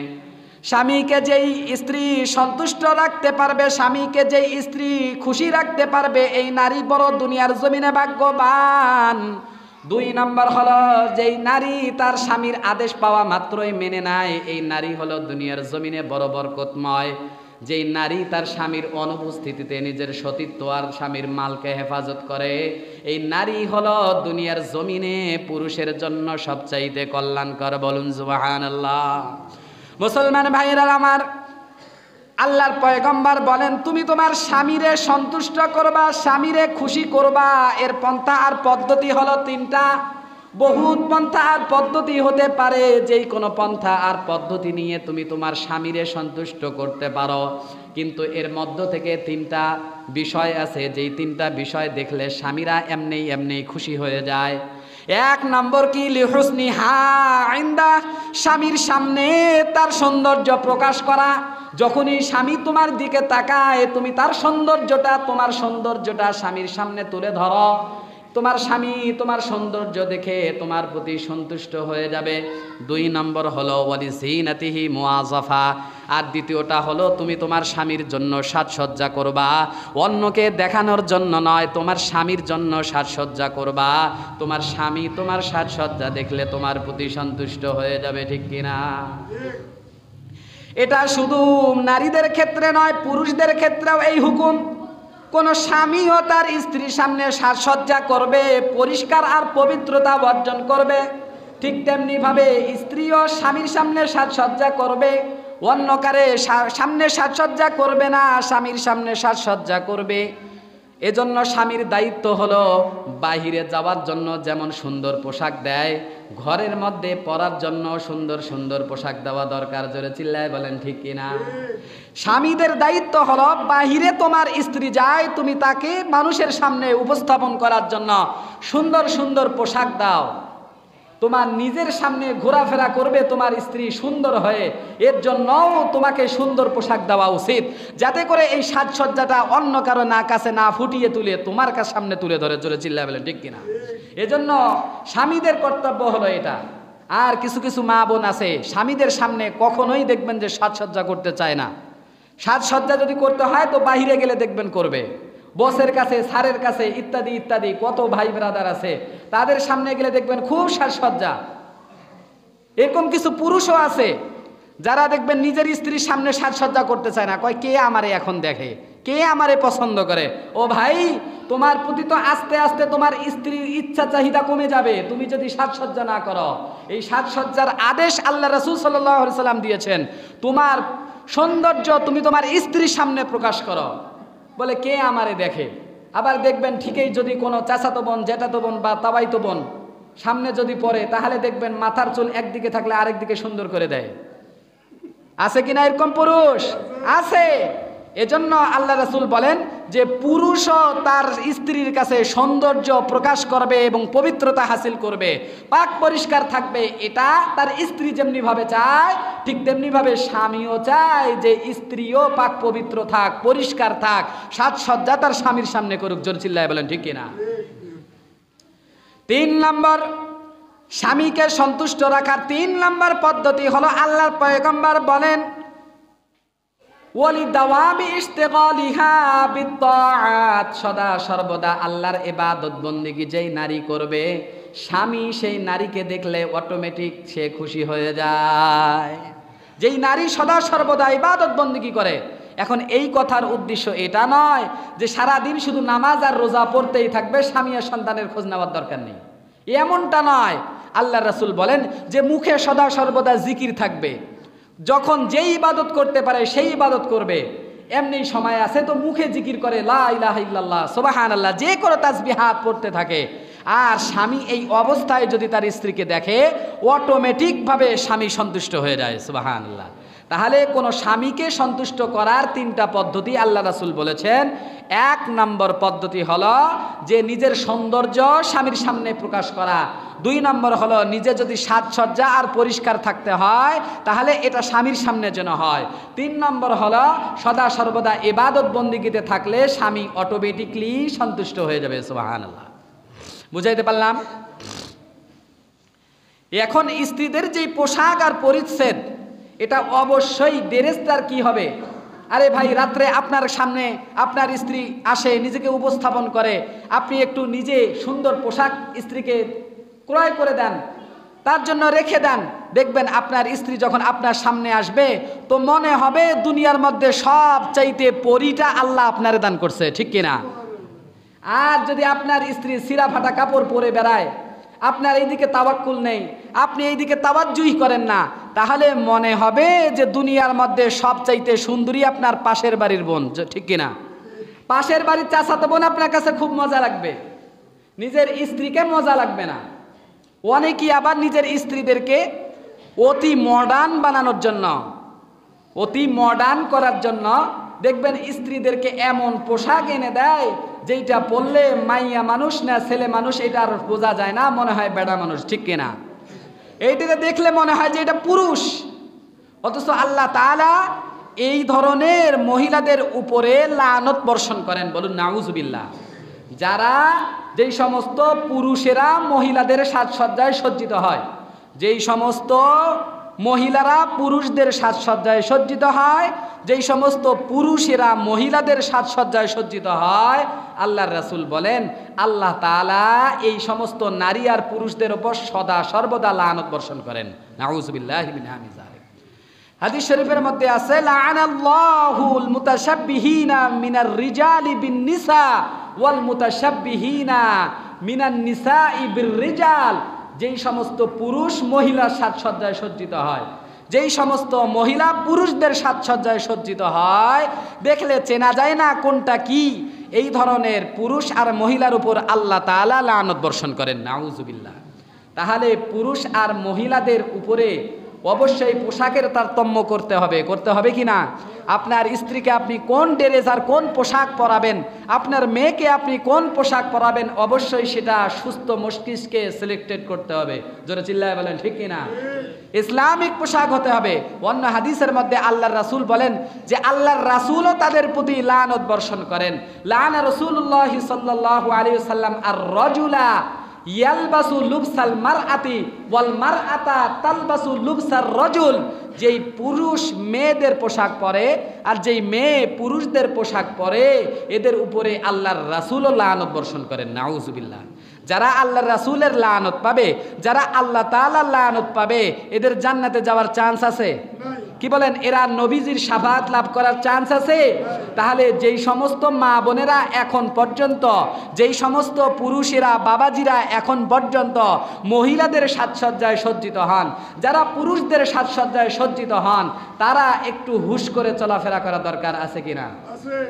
স্বামীকে যেই স্ত্রী সন্তুষ্ট রাখতে পারবে, স্বামীকে যেই স্ত্রী খুশি রাখতে পারবে, এই নারী বড় দুনিয়ার জমিনে ভাগ্যবান। 2 নম্বর হলো, যেই নারী তার স্বামীর আদেশ পাওয়া মাত্রই মেনে নেয়, এই নারী হলো দুনিয়ার জমিনে বড় বরকতময়। যেই নারী তার স্বামীর অনুপস্থিতিতে নিজের সতীত্ব আর স্বামীর মালকে হেফাজত করে, এই নারী হলো দুনিয়ার জমিনে পুরুষের জন্য সবচাইতে কল্যাণকর। বলুন সুবহানাল্লাহ। মুসলমান ভাইরা আমার, আল্লাহর পয়গম্বর বলেন, তুমি তোমার স্বামীরে সন্তুষ্ট করবা, স্বামীরে খুশি করবা। এর পন্থা আর পদ্ধতি হলো 3টা। বহুত পন্থা আর পদ্ধতি হতে পারে, যেই কোনো পন্থা আর পদ্ধতি নিয়ে তুমি তোমার স্বামীরে সন্তুষ্ট করতে পারো, কিন্তু এর মধ্য থেকে 3টা বিষয় আছে, যেই 3টা বিষয় দেখলে স্বামীরা এমনি খুশি হয়ে যায়। 1 নম্বর কি? লিহুসনিহা ইনদা, স্বামীর সামনে তার সৌন্দর্য প্রকাশ করা। যখনই স্বামী তোমার দিকে তাকায়, তুমি তার সৌন্দর্যটা, তোমার সৌন্দর্যটা স্বামীর সামনে তুলে ধরো। তোমার স্বামী তোমার সৌন্দর্য দেখে তোমার প্রতি সন্তুষ্ট হয়ে যাবে। 2 নম্বর হলো ওয়ালিজিনাতিহি মুআযাফা, আর দ্বিতীয়টা হলো তুমি তোমার স্বামীর জন্য সাজসজ্জা করবা, অন্যকে দেখানোর জন্য নয়, তোমার স্বামীর জন্য সাজসজ্জা করবা। তোমার স্বামী তোমার সাজসজ্জা দেখলে তোমার প্রতি সন্তুষ্ট হয়ে যাবে, ঠিক কিনা? এটা শুধু নারীদের ক্ষেত্রে নয়, পুরুষদের ক্ষেত্রেও এই হুকুম। কোন স্বামীও তার স্ত্রীর সামনে সাজসজ্জা করবে, পরিষ্কার আর পবিত্রতা অর্জন করবে, ঠিক তেমনি ভাবে স্ত্রীও স্বামীর সামনে সাজসজ্জা করবে। অন্য কারে সামনে সাজসজ্জা করবে না, স্বামীর সামনে সাজসজ্জা করবে। এজন্য স্বামীর দায়িত্ব হলো বাহিরে যাওয়ার জন্য যেমন সুন্দর পোশাক দেয়, ঘরের মধ্যে পরার জন্য সুন্দর সুন্দর পোশাক দেওয়া দরকার। জোরে চিল্লায় বলেন ঠিক কিনা? স্বামীদের দায়িত্ব হলো বাহিরে তোমার স্ত্রী যায়, তুমি তাকে মানুষের সামনে উপস্থাপন করার জন্য সুন্দর সুন্দর পোশাক দাও। তোমার নিজের সামনে ঘোরাফেরা করবে তোমার স্ত্রী সুন্দর হয়ে, এর জন্যও তোমাকে সুন্দর পোশাক দেওয়া উচিত, যাতে করে এই সাজসজ্জাটা অন্য কারো না কাছে না ফুটিয়ে তুলে তোমার সামনে তুলে ধরে। জোরে চিল্লায় বলেন ঠিক কিনা? এজন্য স্বামীদের কর্তব্য হলো এটা। আর কিছু কিছু মা বোন আছে স্বামীদের সামনে কখনোই দেখবেন যে সাজসজ্জা করতে চায় না। সাজসজ্জা যদি করতে হয় তো বাহিরে গেলে দেখবেন করবে, বসের কাছে, স্যারের কাছে, ইত্যাদি ইত্যাদি কত ভাই ব্রাদার আছে, তাদের সামনে গেলে দেখবেন খুব সাজসজ্জা। এরকম কিছু পুরুষও আছে যারা দেখবেন নিজের স্ত্রীর সামনে সাজসজ্জা করতে চায় না, কয় কে আমারে এখন দেখে, কে আমারে পছন্দ করে। ও ভাই, তোমার প্রতি তো আস্তে আস্তে তোমার স্ত্রীর ইচ্ছা চাহিদা কমে যাবে তুমি যদি সাজসজ্জা না করো। এই সাজসজ্জার আদেশ আল্লাহ রাসূল সাল্লাল্লাহু আলাইহি সাল্লাম দিয়েছেন। তোমার সৌন্দর্য তুমি তোমার স্ত্রীর সামনে প্রকাশ করো। বলে কে আমারে দেখে। আবার দেখবেন ঠিকই যদি কোনো চাচাতো বোন, জ্যাঠাতো বোন বা তাবাইতো বোন সামনে যদি পড়ে, তাহলে দেখবেন মাথার চুল একদিকে থাকলে আরেক দিকে সুন্দর করে দেয়। আছে কিনা এরকম পুরুষ? আছে। এজন্য আল্লাহ রাসূল বলেন যে পুরুষও তার স্ত্রীর কাছে সৌন্দর্য প্রকাশ করবে এবং পবিত্রতা হাসিল করবে, পাক পরিষ্কার থাকবে। এটা তার স্ত্রী যেমনি ভাবে চায়, ঠিক তেমনি ভাবে স্বামীও চায় যে স্ত্রীও পাক পবিত্র থাক, পরিষ্কার থাক, সাজসজ্জা তার স্বামীর সামনে করুক। জোর চিল্লায় বলেন ঠিক কিনা? 3 নম্বর, স্বামীকে সন্তুষ্ট রাখার 3 নম্বর পদ্ধতি হলো আল্লাহর পয়গম্বর বলেন ওয়ালিদাওয়ামি ইশতিগালিহা বিত্তাআত, সদা সর্বদা আল্লাহর ইবাদত বন্দেগী যেই নারী করবে, স্বামী সেই নারীকে দেখলে অটোমেটিক সে খুশি হয়ে যায়। যেই নারী সদা সর্বদা ইবাদত বন্দেগী করে। এখন এই কথার উদ্দেশ্য এটা নয় যে সারাদিন শুধু নামাজ আর রোজা পড়তেই থাকবে, স্বামী আর সন্তানের খোঁজ নেওয়ার দরকার নেই, এমনটা নয়। আল্লাহ রাসূল বলেন যে মুখে সদা সর্বদা জিকির থাকবে, যখন যেই ইবাদত করতে পারে সেই ইবাদত করবে। এমনি সময় আছে তো মুখে জিকির করে লা ইলাহা ইল্লাল্লাহ, সুবহানাল্লাহ, যে কোনো তাসবিহাত পড়তে থাকে। আর স্বামী এই অবস্থায় যদি তার স্ত্রীকে দেখে, অটোমেটিকভাবে স্বামী সন্তুষ্ট হয়ে যায়। সুবহানাল্লাহ। তাহলে কোনো স্বামীকে সন্তুষ্ট করার 3টা পদ্ধতি আল্লাহ রাসূল বলেছেন। 1 নম্বর পদ্ধতি হলো যে নিজের সৌন্দর্য স্বামীর সামনে প্রকাশ করা। 2 নম্বর হলো নিজে যদি সাজসজ্জা আর পরিষ্কার থাকতে হয় তাহলে এটা স্বামীর সামনে যেন হয়। 3 নম্বর হলো সদা সর্বদা ইবাদত বন্দেগীতে থাকলে স্বামী অটোমেটিকলি সন্তুষ্ট হয়ে যাবে। সুবহানাল্লাহ। বুঝাইতে পারলাম? এখন স্ত্রীদের যেই পোশাক আর পরিচ্ছদ, এটা অবশ্যই ড্রেসটার কি হবে। আরে ভাই, রাত্রে আপনার সামনে আপনার স্ত্রী আসে, নিজেকে উপস্থাপন করে, আপনি একটু নিজে সুন্দর পোশাক স্ত্রীকে ক্রয় করে দেন, তার জন্য রেখে দেন। দেখবেন আপনার স্ত্রী যখন আপনার সামনে আসবে তো মনে হবে দুনিয়ার মধ্যে সব চাইতে পরীটা আল্লাহ আপনারে দান করছে, ঠিক কিনা? আর যদি আপনার স্ত্রী ছিঁড়া ফাটা কাপড় পরে বেড়ায়, আপনার এইদিকে তাওয়াক্কুল নেই, আপনি এইদিকে তাওয়াজ্জুই করেন না, তাহলে মনে হবে যে দুনিয়ার মধ্যে সবচাইতে সুন্দরী আপনার পাশের বাড়ির বোন, ঠিক কিনা? পাশের বাড়ির চাচাতো বোন আপনার কাছে খুব মজা লাগবে, নিজের স্ত্রীকে মজা লাগবে না। অনেকেই আবার নিজের স্ত্রীদেরকে অতি মডার্ন বানানোর জন্য, অতি মডার্ন করার জন্য দেখবেন স্ত্রীদেরকে এমন পোশাক এনে দেয় যেটা পরলে মাইয়া মানুষ না ছেলে মানুষ এটা আর বোঝা যায় না, মনে হয় বেড়া মানুষ, ঠিক কিনা? এইটাকে দেখলে মনে হয় যে এটা পুরুষ। অথচ আল্লাহ তাআলা এই ধরনের মহিলাদের উপরে লানত বর্ষণ করেন। বলুন নাউজুবিল্লাহ। যারা যেই সমস্ত পুরুষেরা মহিলাদের সাজসজ্জায় সজ্জিত হয়, যেই সমস্ত মহিলারা পুরুষদের সাজসজ্জায় সজ্জিত হয়, যেই সমস্ত পুরুষেরা মহিলাদের সাজসজ্জায় সজ্জিত হয়, আল্লাহর রাসূল বলেন আল্লাহ তাআলা এই সমস্ত নারী আর পুরুষদের উপর সদা সর্বদা লানত বর্ষণ করেন। নাউজুবিল্লাহি মিন যালিক। হাদিস শরীফের মধ্যে আছে লাআনাল্লাহুল মুতাশাব্বিহিনা মিনার রিজালি বিন নিসা ওয়াল মুতাশাব্বিহিনা মিনান নিসাই বির রিজাল। যেই সমস্ত পুরুষ মহিলার সাজসজ্জায় সজ্জিত হয়, যেই সমস্ত মহিলা পুরুষদের সাজসজ্জায় সজ্জিত হয়, দেখলে চেনা যায় না কোনটা কি, এই ধরনের পুরুষ আর মহিলার উপর আল্লাহ তাআলা লানত বর্ষণ করেন। নাউজুবিল্লাহ। তাহলে পুরুষ আর মহিলাদের উপরে অবশ্যই পোশাকের তারতম্য করতে হবে কি না? আপনার স্ত্রীকে আপনি কোন ড্রেস আর কোন পোশাক পরাবেন, আপনার মেয়েকে আপনি কোন পোশাক পরাবেন, অবশ্যই সেটা সুস্থ মস্তিষ্কে সিলেক্টেড করতে হবে। জোরে চিল্লায় বলেন ঠিক কিনা? ইসলামিক পোশাক হতে হবে। অন্য হাদিসের মধ্যে আল্লাহর রাসূল বলেন যে আল্লাহর রাসূলও তাদের প্রতি লানত বর্ষণ করেন। লানা রাসূলুল্লাহি সাল্লাল্লাহু আলাইহি ওয়াসাল্লাম আর রাজুলা ইয়ালবাসু লুবসাল মারআতি ওয়াল মারআতা তালবাসু লুবসার রাজুল। যেই পুরুষ মেয়েদের পোশাক পরে আর যেই মেয়ে পুরুষদের পোশাক পরে, এদের উপরে আল্লাহর রাসূলও লানত বর্ষণ করেন। নাউজুবিল্লাহ। যারা আল্লাহর রাসূলের লানত পাবে, যারা আল্লাহ তাআলার লানত পাবে, এদের জান্নাতে যাওয়ার চান্স আছে? কি বলেন, এরা নবীজির শাফাআত লাভ করার চান্স আছে? তাহলে যেই সমস্ত মা বোনেরা এখন পর্যন্ত, যেই সমস্ত পুরুষেরা বাবাজিরা এখন পর্যন্ত মহিলাদের সাজসজ্জায় সজ্জিত হন, যারা পুরুষদের সাজসজ্জায় সজ্জিত হন, তারা একটু হুশ করে চলাফেরা করা দরকার আছে কিনা?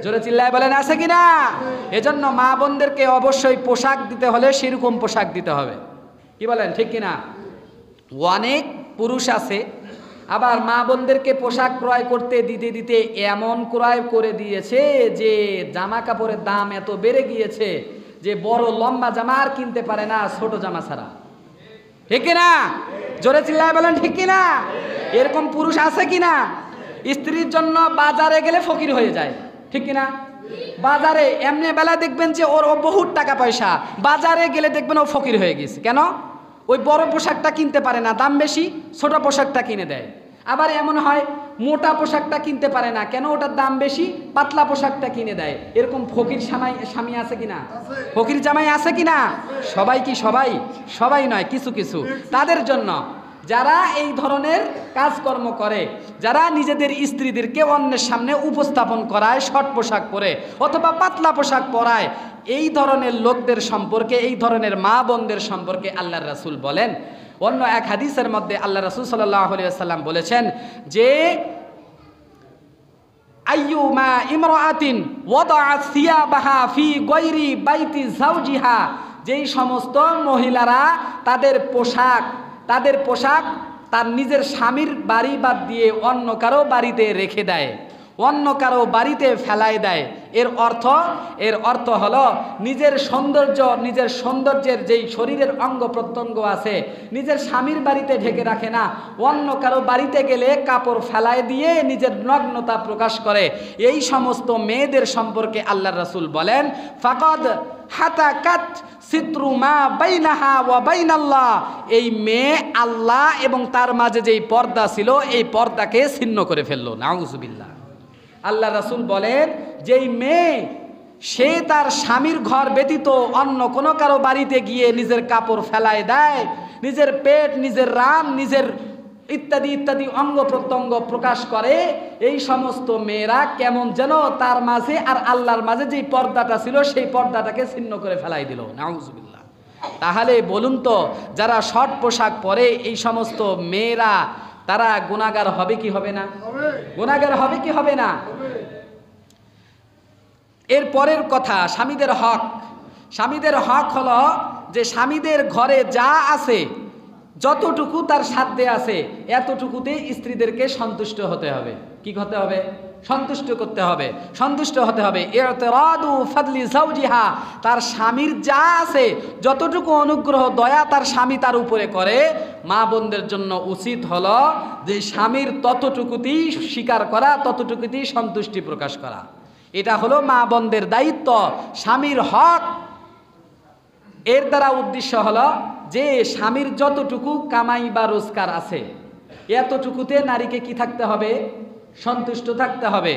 জোরে চিল্লায় বলেন আছে কিনা? এজন্য মা বোনদেরকে অবশ্যই পোশাক দিতে হলে সেরকম পোশাক দিতে হবে। কি বলেন, ঠিক কিনা? অনেক পুরুষ আছে আবার মা বোনদেরকে পোশাক ক্রয় করতে দিতে দিতে এমন ক্রয় করে দিয়েছে যে জামা কাপড়ের দাম এত বেড়ে গিয়েছে যে বড় লম্বা জামা আর কিনতে পারে না ছোট জামা ছাড়া। ঠিক কিনা? জোরে চিল্লায় বলেন ঠিক কিনা? এরকম পুরুষ আছে কিনা? স্ত্রীর জন্য বাজারে গেলে ফকির হয়ে যায়। ঠিক কিনা? বাজারে এমনি বেলা দেখবেন যে ওর বহুত টাকা পয়সা, বাজারে গেলে দেখবেন ও ফকির হয়ে গেছে। কেন? ওই বড় পোশাকটা কিনতে পারে না, দাম বেশি, ছোট পোশাকটা কিনে দেয়। আবার এমন হয় মোটা পোশাকটা কিনতে পারে না, কেন? ওটার দাম বেশি, পাতলা পোশাকটা কিনে দেয়। এরকম ফকির স্বামী আছে কিনা? ফকির জামাই আছে কিনা? সবাই কি? সবাই নয়, কিছু কিছু। তাদের জন্য যারা এই ধরনের কাজকর্ম করে, যারা নিজেদের স্ত্রীদেরকে অন্যের সামনে উপস্থাপন করায় শর্ট পোশাক পরে অথবা পাতলা পোশাক পরায়, এই ধরনের লোকদের সম্পর্কে, এই ধরনের মা বোনদের সম্পর্কে আল্লাহর রাসূল বলেন, অন্য এক হাদিসের মধ্যে আল্লাহ রাসূল সাল্লাল্লাহু আলাইহি ওয়াসাল্লাম বলেছেন যে আইয়ুমা ইমরাআতিন ওয়াদাআত সিয়াবাহা ফি গায়রি বাইতি যাওজিহা, যেই সমস্ত মহিলারা তাদের পোশাক তার নিজের স্বামীর বাড়ি বাদ দিয়ে অন্য কারো বাড়িতে রেখে দেয়, অন্য কারো বাড়িতে ফেলায় দেয়, এর অর্থ হলো নিজের সৌন্দর্যের যেই শরীরের অঙ্গ প্রত্যঙ্গ আছে নিজের স্বামীর বাড়িতে ঢেকে রাখে না, অন্য কারো বাড়িতে গেলে কাপড় ফেলায় দিয়ে নিজের নগ্নতা প্রকাশ করে। এই সমস্ত মেয়েদের সম্পর্কে আল্লাহর রাসূল বলেন, ফাকাদ হাতাকাত সিত্রু মা বাইনাহা ওয়া বাইনাল্লাহ, এই মেয়ে আল্লাহ এবং তার মাঝে যেই পর্দা ছিল এই পর্দাকে ছিন্ন করে ফেললো। নাউযুবিল্লাহ। আল্লাহ রাসূল বলেন, যেই মেয়ে সে তার স্বামীর ঘর ব্যতীত অন্য কোনো কারো বাড়িতে গিয়ে নিজের কাপড় ফেলায় দেয়, নিজের পেট, নিজের রান, নিজের ইত্যাদি ইত্যাদি অঙ্গ প্রত্যঙ্গ প্রকাশ করে, এই সমস্ত মেয়েরা কেমন যেন তার মাঝে আর আল্লাহর মাঝে যেই পর্দাটা ছিল সেই পর্দাটাকে ছিন্ন করে ফেলাই দিল। নাউযুবিল্লাহ। তাহলে বলুন তো, যারা শর্ট পোশাক পরে এই সমস্ত মেয়েরা, তারা গুনাহগার হবে কি হবে না? গুনাহগার হবে কি হবে না? এর পরের কথা, স্বামীদের হক হলো যে স্বামীদের ঘরে যা আছে, যতটুকু তার সাধ্যে আছে এতটুকুতে স্ত্রীদেরকে সন্তুষ্ট হতে হবে। কি হতে হবে? সন্তুষ্ট হতে হবে। ইরতিরাদু ফাদলি যাওজিহা, তার স্বামীর যা আছে যতটুকু অনুগ্রহ দয়া তার স্বামী তার উপরে করে, মা বোনদের জন্য উচিত হলো যে স্বামীর ততটুকুতেই স্বীকার করা, ততটুকুতেই সন্তুষ্টি প্রকাশ করা। এটা হলো মা বোনদের দায়িত্ব, স্বামীর হক। এর দ্বারা উদ্দেশ্য হলো যে স্বামীর যতটুকু কামাই বা রোজগার আছে এতটুকুতে নারীকে কি থাকতে হবে? সন্তুষ্ট থাকতে হবে।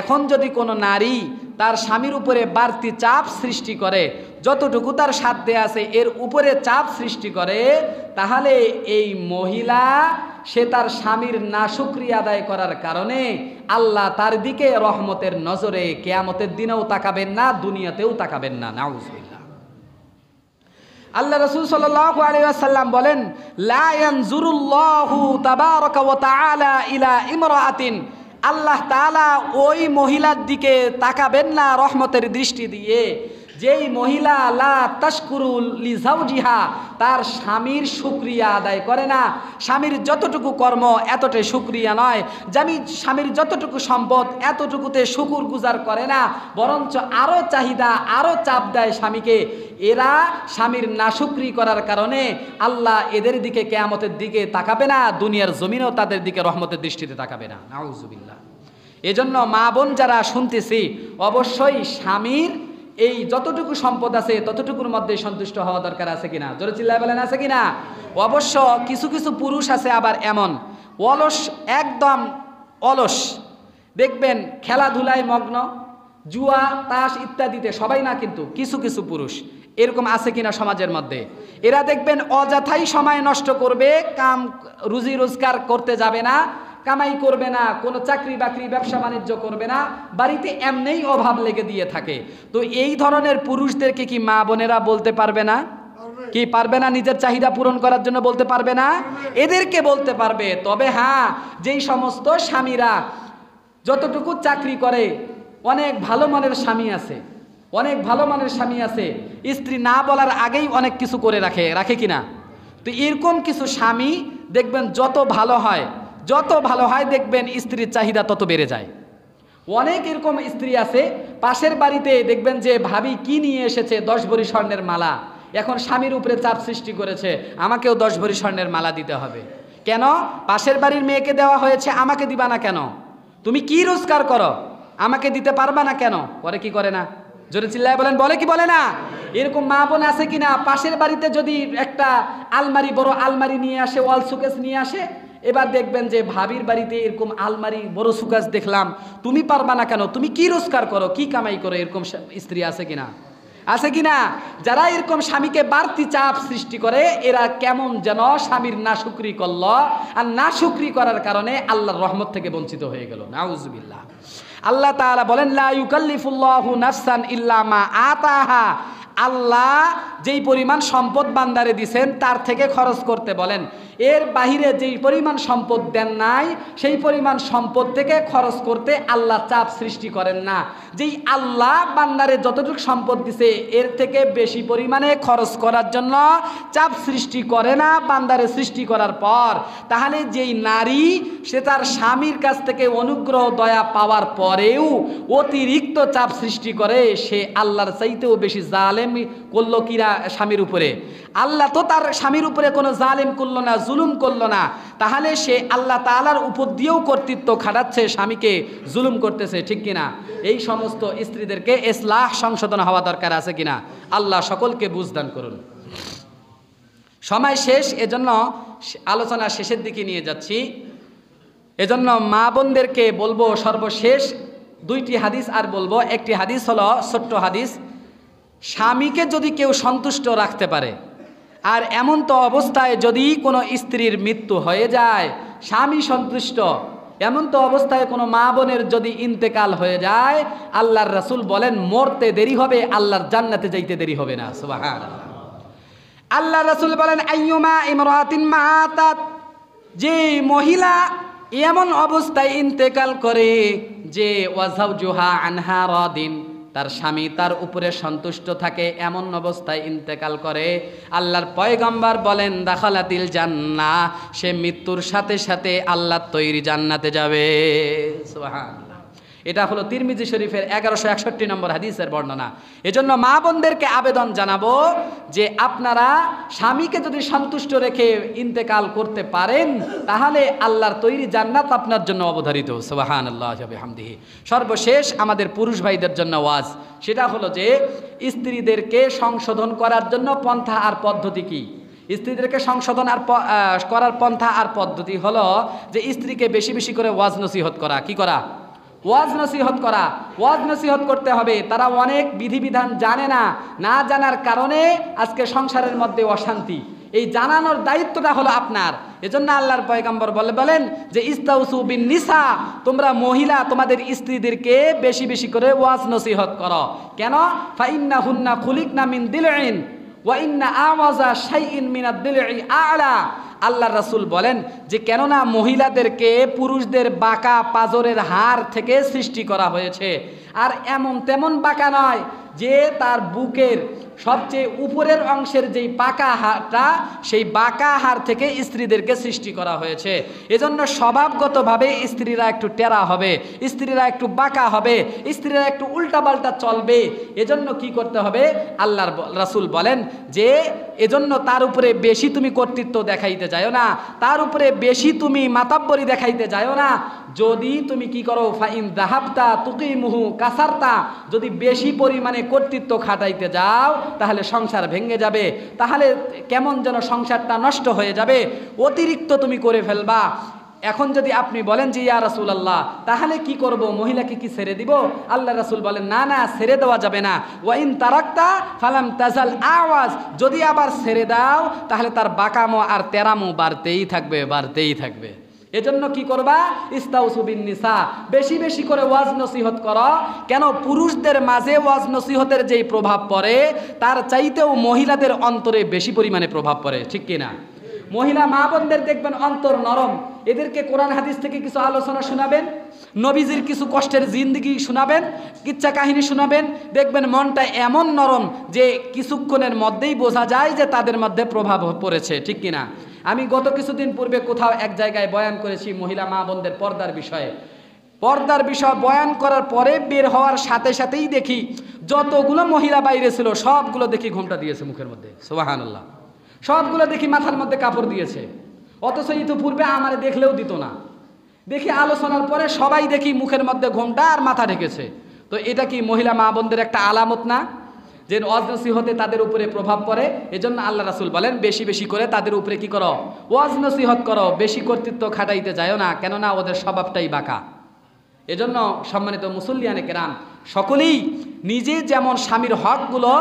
এখন যদি কোনো নারী তার স্বামীর উপরে বাড়তি চাপ সৃষ্টি করে, যতটুকু তার সাধ্যে আছে এর উপরে চাপ সৃষ্টি করে, তাহলে এই মহিলা সে তার স্বামীর নাশুকরিয়া আদায় করার কারণে আল্লাহ তার দিকে রহমতের নজরে কিয়ামতের দিনেও তাকাবেন না, দুনিয়াতেও তাকাবেন না। নাউযুবিল্লাহ। আল্লাহ রাসূল সাল্লাল্লাহু আলাইহি ওয়াসাল্লাম বলেন, লা ইয়ানজুরুল্লাহু তাবারাকা ওয়া তাআলা ইলা ইমরাআতিন, আল্লাহ তাআলা ওই মহিলার দিকে তাকাবেন না রহমতের দৃষ্টি দিয়ে যেই মহিলা লা তাশকুরু লিজাওজিহা, তার স্বামীর শুকরিয়া আদায় করে না। স্বামীর যতটুকু কর্ম এতটাই শুকরিয়া নয়, স্বামীর যতটুকু সম্পদ এতটুকুতে শুকুর গুজার করে না, বরঞ্চ আরও চাহিদা, আরও চাপ দেয় স্বামীকে। এরা স্বামীর নাশুকরি করার কারণে আল্লাহ এদের দিকে কিয়ামতের দিকে তাকাবে না, দুনিয়ার জমিনেও তাদের দিকে রহমতের দৃষ্টিতে তাকাবে না। নাউযুবিল্লাহ। এজন্য মা বোন যারা শুনতেছি, অবশ্যই স্বামীর এই যতটুকু সম্পদ আছে ততটুকুর মধ্যে সন্তুষ্ট হওয়া দরকার। আছে কিনা? জোরে চিল্লায় বলেন আছে কিনা? অবশ্য কিছু কিছু পুরুষ আছে আবার এমন অলস, একদম অলস, দেখবেন খেলাধুলায় মগ্ন, জুয়া তাস ইত্যাদিতে, সবাই না কিন্তু কিছু কিছু পুরুষ এরকম আছে কিনা সমাজের মধ্যে। এরা দেখবেন অযথাই সময় নষ্ট করবে, কাম রুজি রোজগার করতে যাবে না, কামাই করবে না, কোনো চাকরি বাকরি ব্যবসা বাণিজ্য করবে না, বাড়িতে এমনিই অভাব লেগে দিয়ে থাকে। তো এই ধরনের পুরুষদেরকে কি মা বোনেরা বলতে পারবে না? কি পারবে না? নিজের চাহিদা পূরণ করার জন্য বলতে পারবে না? এদেরকে বলতে পারবে। তবে হ্যাঁ, যেই সমস্ত স্বামীরা যতটুকু চাকরি করে, অনেক ভালো মানের স্বামী আছে, অনেক ভালো মানের স্বামী আছে, স্ত্রী না বলার আগেই অনেক কিছু করে রাখে কিনা? তো এরকম কিছু স্বামী দেখবেন যত ভালো হয় দেখবেন স্ত্রীর চাহিদা তত বেড়ে যায়। অনেক এরকম স্ত্রী আছে, পাশের বাড়িতে দেখবেন যে ভাবি কি নিয়ে এসেছে 10 ভরি স্বর্ণের মালা, এখন স্বামীর উপরে চাপ সৃষ্টি করেছে, আমাকেও 10 ভরি স্বর্ণের মালা দিতে হবে। কেন? পাশের বাড়ির মেয়েকে দেওয়া হয়েছে, আমাকে দিবা না কেন? তুমি কি রোজগার করো, আমাকে দিতে পারবা না কেন? করে কি করে না? জোরে চিল্লায় বলেন, বলে কি বলে না? এরকম মা বোন আছে কিনা? পাশের বাড়িতে যদি একটা আলমারি, বড় আলমারি নিয়ে আসে, ওয়াল সুকেস নিয়ে আসে, এবার দেখবেন যে ভাবির বাড়িতে এরকম আলমারি, বড় সুকেস দেখলাম, তুমি পারবা না কেন? তুমি কি রোজগার করো, কি কামাই করো? এরকম স্ত্রী আছে কিনা? আছে কিনা? যারা এরকম স্বামীকে বাড়তি চাপ সৃষ্টি করে, এরা কেমন যেন স্বামীর নাশুকরি করল, আর নাশুকরি করার কারণে আল্লাহর রহমত থেকে বঞ্চিত হয়ে গেল। নাউজুবিল্লাহ। আল্লাহ তাআলা বলেন, লা ইউকাল্লিফুল্লাহু নাফসান ইল্লা মা আতাহা। আল্লাহ যেই পরিমাণ সম্পদ বান্দারে দিছেন তার থেকে খরচ করতে বলেন, এর বাহিরে যেই পরিমাণ সম্পদ দেন নাই সেই পরিমাণ সম্পদ থেকে খরচ করতে আল্লাহ চাপ সৃষ্টি করেন না। যেই আল্লাহ বান্দারে যতটুকু সম্পদ দিছে এর থেকে বেশি পরিমাণে খরচ করার জন্য চাপ সৃষ্টি করে না বান্দারে সৃষ্টি করার পর, তাহলে যেই নারী সে তার স্বামীর কাছ থেকে অনুগ্রহ দয়া পাওয়ার পরেও অতিরিক্ত চাপ সৃষ্টি করে, সে আল্লাহর চাইতেও বেশি জালেম করলো কিরা স্বামীর উপরে? আল্লাহ তো তার স্বামীর উপরে কোনো জালেম করলো না, জুলুম করলো না, তাহলে সে আল্লাহ তাআলার উপর দিয়েও কর্তৃত্ব খাটাচ্ছে, স্বামীকে জুলুম করতেছে, ঠিক কিনা? এই সমস্ত স্ত্রীদেরকে ইসলাহ, সংশোধন হওয়া দরকার আছে কিনা? আল্লাহ সকলকে বুঝদান করুন। সময় শেষ, এজন্য আলোচনা শেষের দিকে নিয়ে যাচ্ছি। এজন্য মা বোনদেরকে বলবো, সর্বশেষ 2টি হাদিস আর বলবো। একটি হাদিস হলো ছোট্ট হাদিস, স্বামীকে যদি কেউ সন্তুষ্ট রাখতে পারে, আর এমন তো অবস্থায় যদি কোনো স্ত্রীর মৃত্যু হয়ে যায়, স্বামী সন্তুষ্ট, এমন তো অবস্থায় কোনো মা বোনের যদি ইন্তেকাল হয়ে যায়, আল্লাহর রাসূল বলেন মরতে দেরি হবে, আল্লাহর জান্নাতে যাইতে দেরি হবে না। সুবহানাল্লাহ। আল্লাহর রাসূল বলেন, আইয়ুমা ইমরাতিন মাতাত, যে মহিলা এমন অবস্থায় ইন্তেকাল করে যে ওয়াজাউজুহা আনহা রাদিন, তার স্বামী তার উপরে সন্তুষ্ট থাকে, এমন অবস্থায় ইন্তেকাল করে, আল্লাহর পয়গম্বর বলেন দাখালাতিল জান্নাহ, সে মৃত্যুর সাথে সাথে আল্লাহর তৈরি জান্নাতে যাবে। সুবহানাল্লাহ। এটা হলো তিরমিজি শরীফের 1161 নম্বর হাদিসের বর্ণনা। এজন্য মা বোনদেরকে আবেদন জানাবো যে আপনারা স্বামীকে যদি সন্তুষ্ট রেখে ইন্তেকাল করতে পারেন, তাহলে আল্লাহর তৈরি জান্নাত আপনার জন্য অবধারিত। সুবহানাল্লাহি ওয়া বিহামদিহি। সর্বশেষ আমাদের পুরুষ ভাইদের জন্য ওয়াজ, সেটা হলো যে স্ত্রীদেরকে সংশোধন করার জন্য পন্থা আর পদ্ধতি কি? স্ত্রীদেরকে সংশোধন আর করার পন্থা আর পদ্ধতি হলো যে স্ত্রীকে বেশি বেশি করে ওয়াজ নসিহত করা। কি করা? ওয়াজ নসিহত করা। ওয়াজ নসিহত করতে হবে। তারা অনেক বিধিবিধান জানে না, না জানার কারণে আজকে সংসারের মধ্যে অশান্তি। এই জানানোর দায়িত্বটা হলো আপনার। এজন্য আল্লাহর পয়গম্বর বলেন যে ইস্তাউসু বিন নিসা, তোমরা মহিলা তোমাদের স্ত্রীদেরকে বেশি বেশি করে ওয়াজ নসিহত করো। কেন? ফাইন্নাহুন্না খুলিকনা মিন দিলইন ওয়া ইন্না আওয়াজা শাইইন মিনাদ দিলই আ'লা। আল্লাহর রাসূল বলেন যে কেননা মহিলাদেরকে পুরুষদের বাঁকা পাজরের হাড় থেকে সৃষ্টি করা হয়েছে, আর এমন তেমন বাঁকা নয়, যে তার বুকের সবচেয়ে উপরের অংশের যেই বাঁকা হাড়টা, সেই বাঁকা হাড় থেকে স্ত্রীদেরকে সৃষ্টি করা হয়েছে। এজন্য স্বভাবগতভাবে স্ত্রীরা একটু টেরা হবে, স্ত্রীরা একটু বাঁকা হবে, স্ত্রীরা একটু উল্টাপাল্টা চলবে। এজন্য কি করতে হবে? আল্লাহর রাসূল বলেন যে এজন্য তার উপরে বেশি তুমি কর্তৃত্ব দেখাইতে যাও না, তার উপরে বেশি তুমি মাতাব্বরি দেখাইতে যাও না। যদি তুমি কি করো, ফাইন যাহাবতা তুকিমুহু কাসারতা, যদি বেশি পরিমাণে কর্তৃত্ব খাটাইতে যাও তাহলে সংসার ভেঙে যাবে, তাহলে কেমন যেন সংসারটা নষ্ট হয়ে যাবে, অতিরিক্ত তুমি করে ফেলবা। এখন যদি আপনি বলেন যে ইয়া রাসূলুল্লাহ তাহলে কি করব, মহিলাকে কি ছেড়ে দিব? আল্লাহ রাসূল বলেন না না, ছেড়ে দেওয়া যাবে না। ওয়া ইন তারাকতা ফালাম তাজাল আওয়াজ, যদি আবার ছেড়ে দাও তাহলে তার বাঁকামো আর তেরামো বাড়তেই থাকবে, বাড়তেই থাকবে। এজন্য কি করবা? ইস্তাউসু বিন নিসা, বেশি বেশি করে ওয়াজ নসিহত করো। কেন? পুরুষদের মাঝে ওয়াজ নসিহতের যেই প্রভাব পড়ে তার চাইতেও মহিলাদের অন্তরে বেশি পরিমাণে প্রভাব পড়ে, ঠিক কিনা? মহিলা মা বোনদের দেখবেন অন্তর নরম, এদেরকে কোরআন হাদিস থেকে কিছু আলোচনা শোনাবেন, নবীজির কিছু কষ্টের জিন্দেগি শোনাবেন, কিচ্ছা কাহিনী শোনাবেন, দেখবেন মনটা এমন নরম যে কিছুক্ষণের মধ্যেই বোঝা যায় যে তাদের মধ্যে প্রভাব পড়েছে, ঠিক কিনা? আমি গত কিছুদিন পূর্বে কোথাও এক জায়গায় বয়ান করেছি মহিলা মা বোনদের পর্দার বিষয়ে। পর্দার বিষয় বয়ান করার পরে বের হওয়ার সাথে সাথেই দেখি যতগুলো মহিলা বাইরে ছিল সবগুলো দেখি ঘোমটা দিয়েছে মুখের মধ্যে, সুবহানাল্লাহ। সবগুলো দেখি মাথার মধ্যে কাপড় দিয়েছে, অথচ ইতিপূর্বে আমারে দেখলেও দিত না। দেখি আলোচনার পরে সবাই দেখি মুখের মধ্যে ঘোমটা আর মাথা ঢেকেছে। তো এটা কি মহিলা মা বোনদের একটা আলামত না যে ওয়াজ নসিহতে তাদের উপরে প্রভাব পড়ে? এজন্য আল্লাহ রাসূল বলেন বেশি বেশি করে তাদের উপরে কি করো? ওয়াজ নসিহত করো, বেশি কর্তৃত্ব খাটাইতে যাও না, কেননা ওদের স্বভাবটাই বাঁকা। এজন্য সম্মানিত মুসল্লিয়ানে কেরাম, সকলেই নিজে যেমন স্বামীর হকগুলো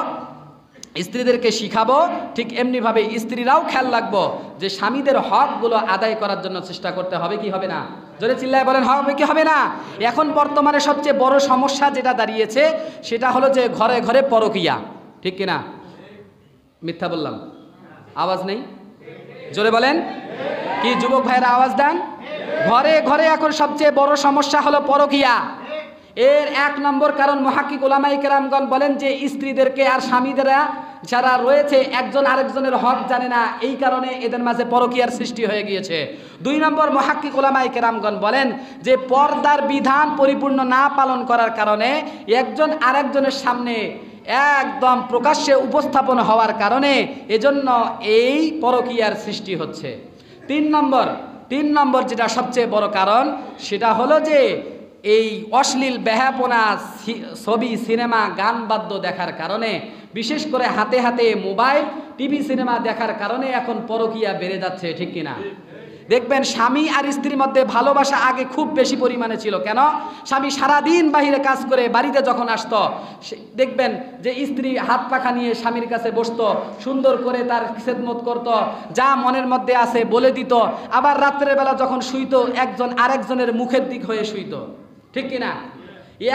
স্ত্রীদেরকে শিখাবো, ঠিক এমনিভাবে স্ত্রীরাও খেয়াল রাখবো যে স্বামীদের হকগুলো আদায় করার জন্য চেষ্টা করতে হবে কি হবে না? জোরে চিল্লায় বলেন, হবে কি হবে না? এখন বর্তমানে সবচেয়ে বড় সমস্যা যেটা দাঁড়িয়েছে সেটা হলো যে ঘরে ঘরে পরকীয়া, ঠিক কিনা? মিথ্যা বললাম? আওয়াজ নেই, জোরে বলেন। কি যুবক ভাইয়েরা আওয়াজ দেন? ঘরে ঘরে এখন সবচেয়ে বড় সমস্যা হলো পরকীয়া। এর এক নম্বর কারণ মুহাক্কিক উলামায়ে কেরামগণ বলেন যে স্ত্রীদেরকে আর স্বামীদেরা যারা রয়েছে একজন আরেকজনের হক জানে না, এই কারণে এদের মাঝে পরকীয়ার সৃষ্টি হয়ে গিয়েছে। দুই নম্বর মুহাক্কিক উলামায়ে কেরামগণ বলেন যে পর্দার বিধান পরিপূর্ণ না পালন করার কারণে একজন আরেকজনের সামনে একদম প্রকাশ্যে উপস্থাপন হওয়ার কারণে এজন্য এই পরকীয়ার সৃষ্টি হচ্ছে। তিন নম্বর যেটা সবচেয়ে বড় কারণ সেটা হলো যে এই অশ্লীল বেহাপনা ছবি, সিনেমা, গান বাদ্য দেখার কারণে, বিশেষ করে হাতে হাতে মোবাইল, টিভি, সিনেমা দেখার কারণে এখন পরকীয়া বেড়ে যাচ্ছে, ঠিক কিনা? দেখবেন স্বামী আর স্ত্রীর মধ্যে ভালোবাসা আগে খুব বেশি পরিমাণে ছিল। কেন? স্বামী সারাদিন বাহিরে কাজ করে বাড়িতে যখন আসতো দেখবেন যে স্ত্রী হাত পাখা নিয়ে স্বামীর কাছে বসতো, সুন্দর করে তার খেদমত করত, যা মনের মধ্যে আছে বলে দিত। আবার রাত্রের বেলা যখন শুইতো একজন আরেকজনের মুখের দিক হয়ে শুইতো, ঠিক কিনা?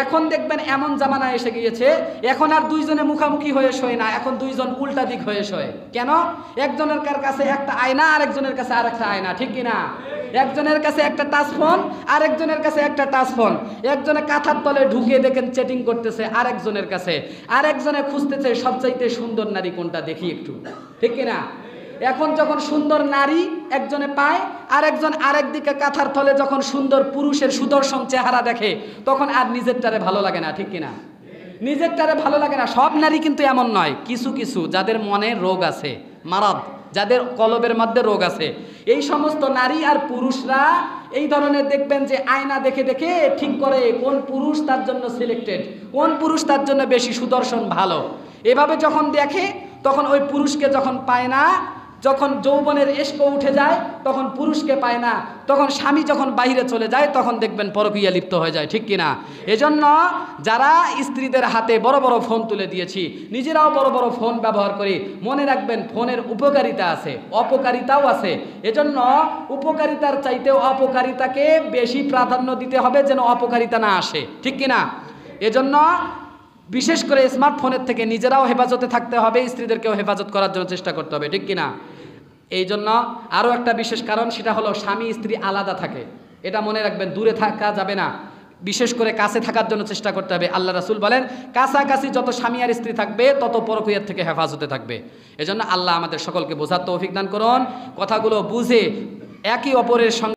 এখন দেখবেন এমন জামানা এসে গিয়েছে এখন আর দুইজনে মুখামুখি হয়ে শোয় না, এখন দুইজন উল্টা দিক হয়ে শোয়। কেন? একজনের কাছে একটা আয়না, আরেকজনের কাছে আরেকটা আয়না, ঠিক কিনা? একজনের কাছে একটা টাচ ফোন, আরেকজনের কাছে একটা টাচ ফোন। একজনে কাঁথার তলে ঢুকে দেখেন চ্যাটিং করতেছে আরেকজনের কাছে, আরেকজনে খুঁজতেছে সবচাইতে সুন্দর নারী কোনটা দেখি একটু, ঠিক কিনা? এখন যখন সুন্দর নারী একজনে পায়, আরেকজন আরেক দিকে কাঁথার তলে যখন সুন্দর পুরুষের সুদর্শন চেহারা দেখে তখন আর নিজেরটারে ভালো লাগে না, ঠিক কিনা? নিজেরটারে ভালো লাগে না। সব নারী কিন্তু এমন নয়, কিছু কিছু যাদের মনে রোগ আছে, মারাদ, যাদের কলবের মধ্যে রোগ আছে, এই সমস্ত নারী আর পুরুষরা এই ধরনের দেখবেন যে আয়না দেখে দেখে ঠিক করে কোন পুরুষ তার জন্য সিলেক্টেড, কোন পুরুষ তার জন্য বেশি সুদর্শন, ভালো। এভাবে যখন দেখে তখন ওই পুরুষকে যখন পায় না, যখন যৌবনের এশক উঠে যায় তখন পুরুষকে পায় না, তখন স্বামী যখন বাইরে চলে যায় তখন দেখবেন পরকীয়া লিপ্ত হয়ে যায়, ঠিক কিনা? এজন্য যারা স্ত্রীদের হাতে বড় বড় ফোন তুলে দিয়েছি, নিজেরাও বড় বড় ফোন ব্যবহার করি, মনে রাখবেন ফোনের উপকারিতা আছে, অপকারিতাও আছে। এজন্য উপকারিতার চাইতেও অপকারিতাকে বেশি প্রাধান্য দিতে হবে যেন অপকারিতা না আসে, ঠিক কিনা? এজন্য বিশেষ করে স্মার্টফোনের থেকে নিজেরাও হেফাজতে থাকতে হবে, স্ত্রীদেরকেও হেফাজত করার জন্য চেষ্টা করতে হবে, ঠিক কিনা? এই জন্য আরও একটা বিশেষ কারণ সেটা হলো স্বামী স্ত্রী আলাদা থাকে, এটা মনে রাখবেন, দূরে থাকা যাবে না, বিশেষ করে কাছে থাকার জন্য চেষ্টা করতে হবে। আল্লাহ রাসূল বলেন কাছাকাছি যত স্বামী আর স্ত্রী থাকবে তত পরকীয়ার থেকে হেফাজতে থাকবে। এজন্য আল্লাহ আমাদের সকলকে বোঝার তৌফিক দান করুন, কথাগুলো বুঝে একে অপরের সঙ্গে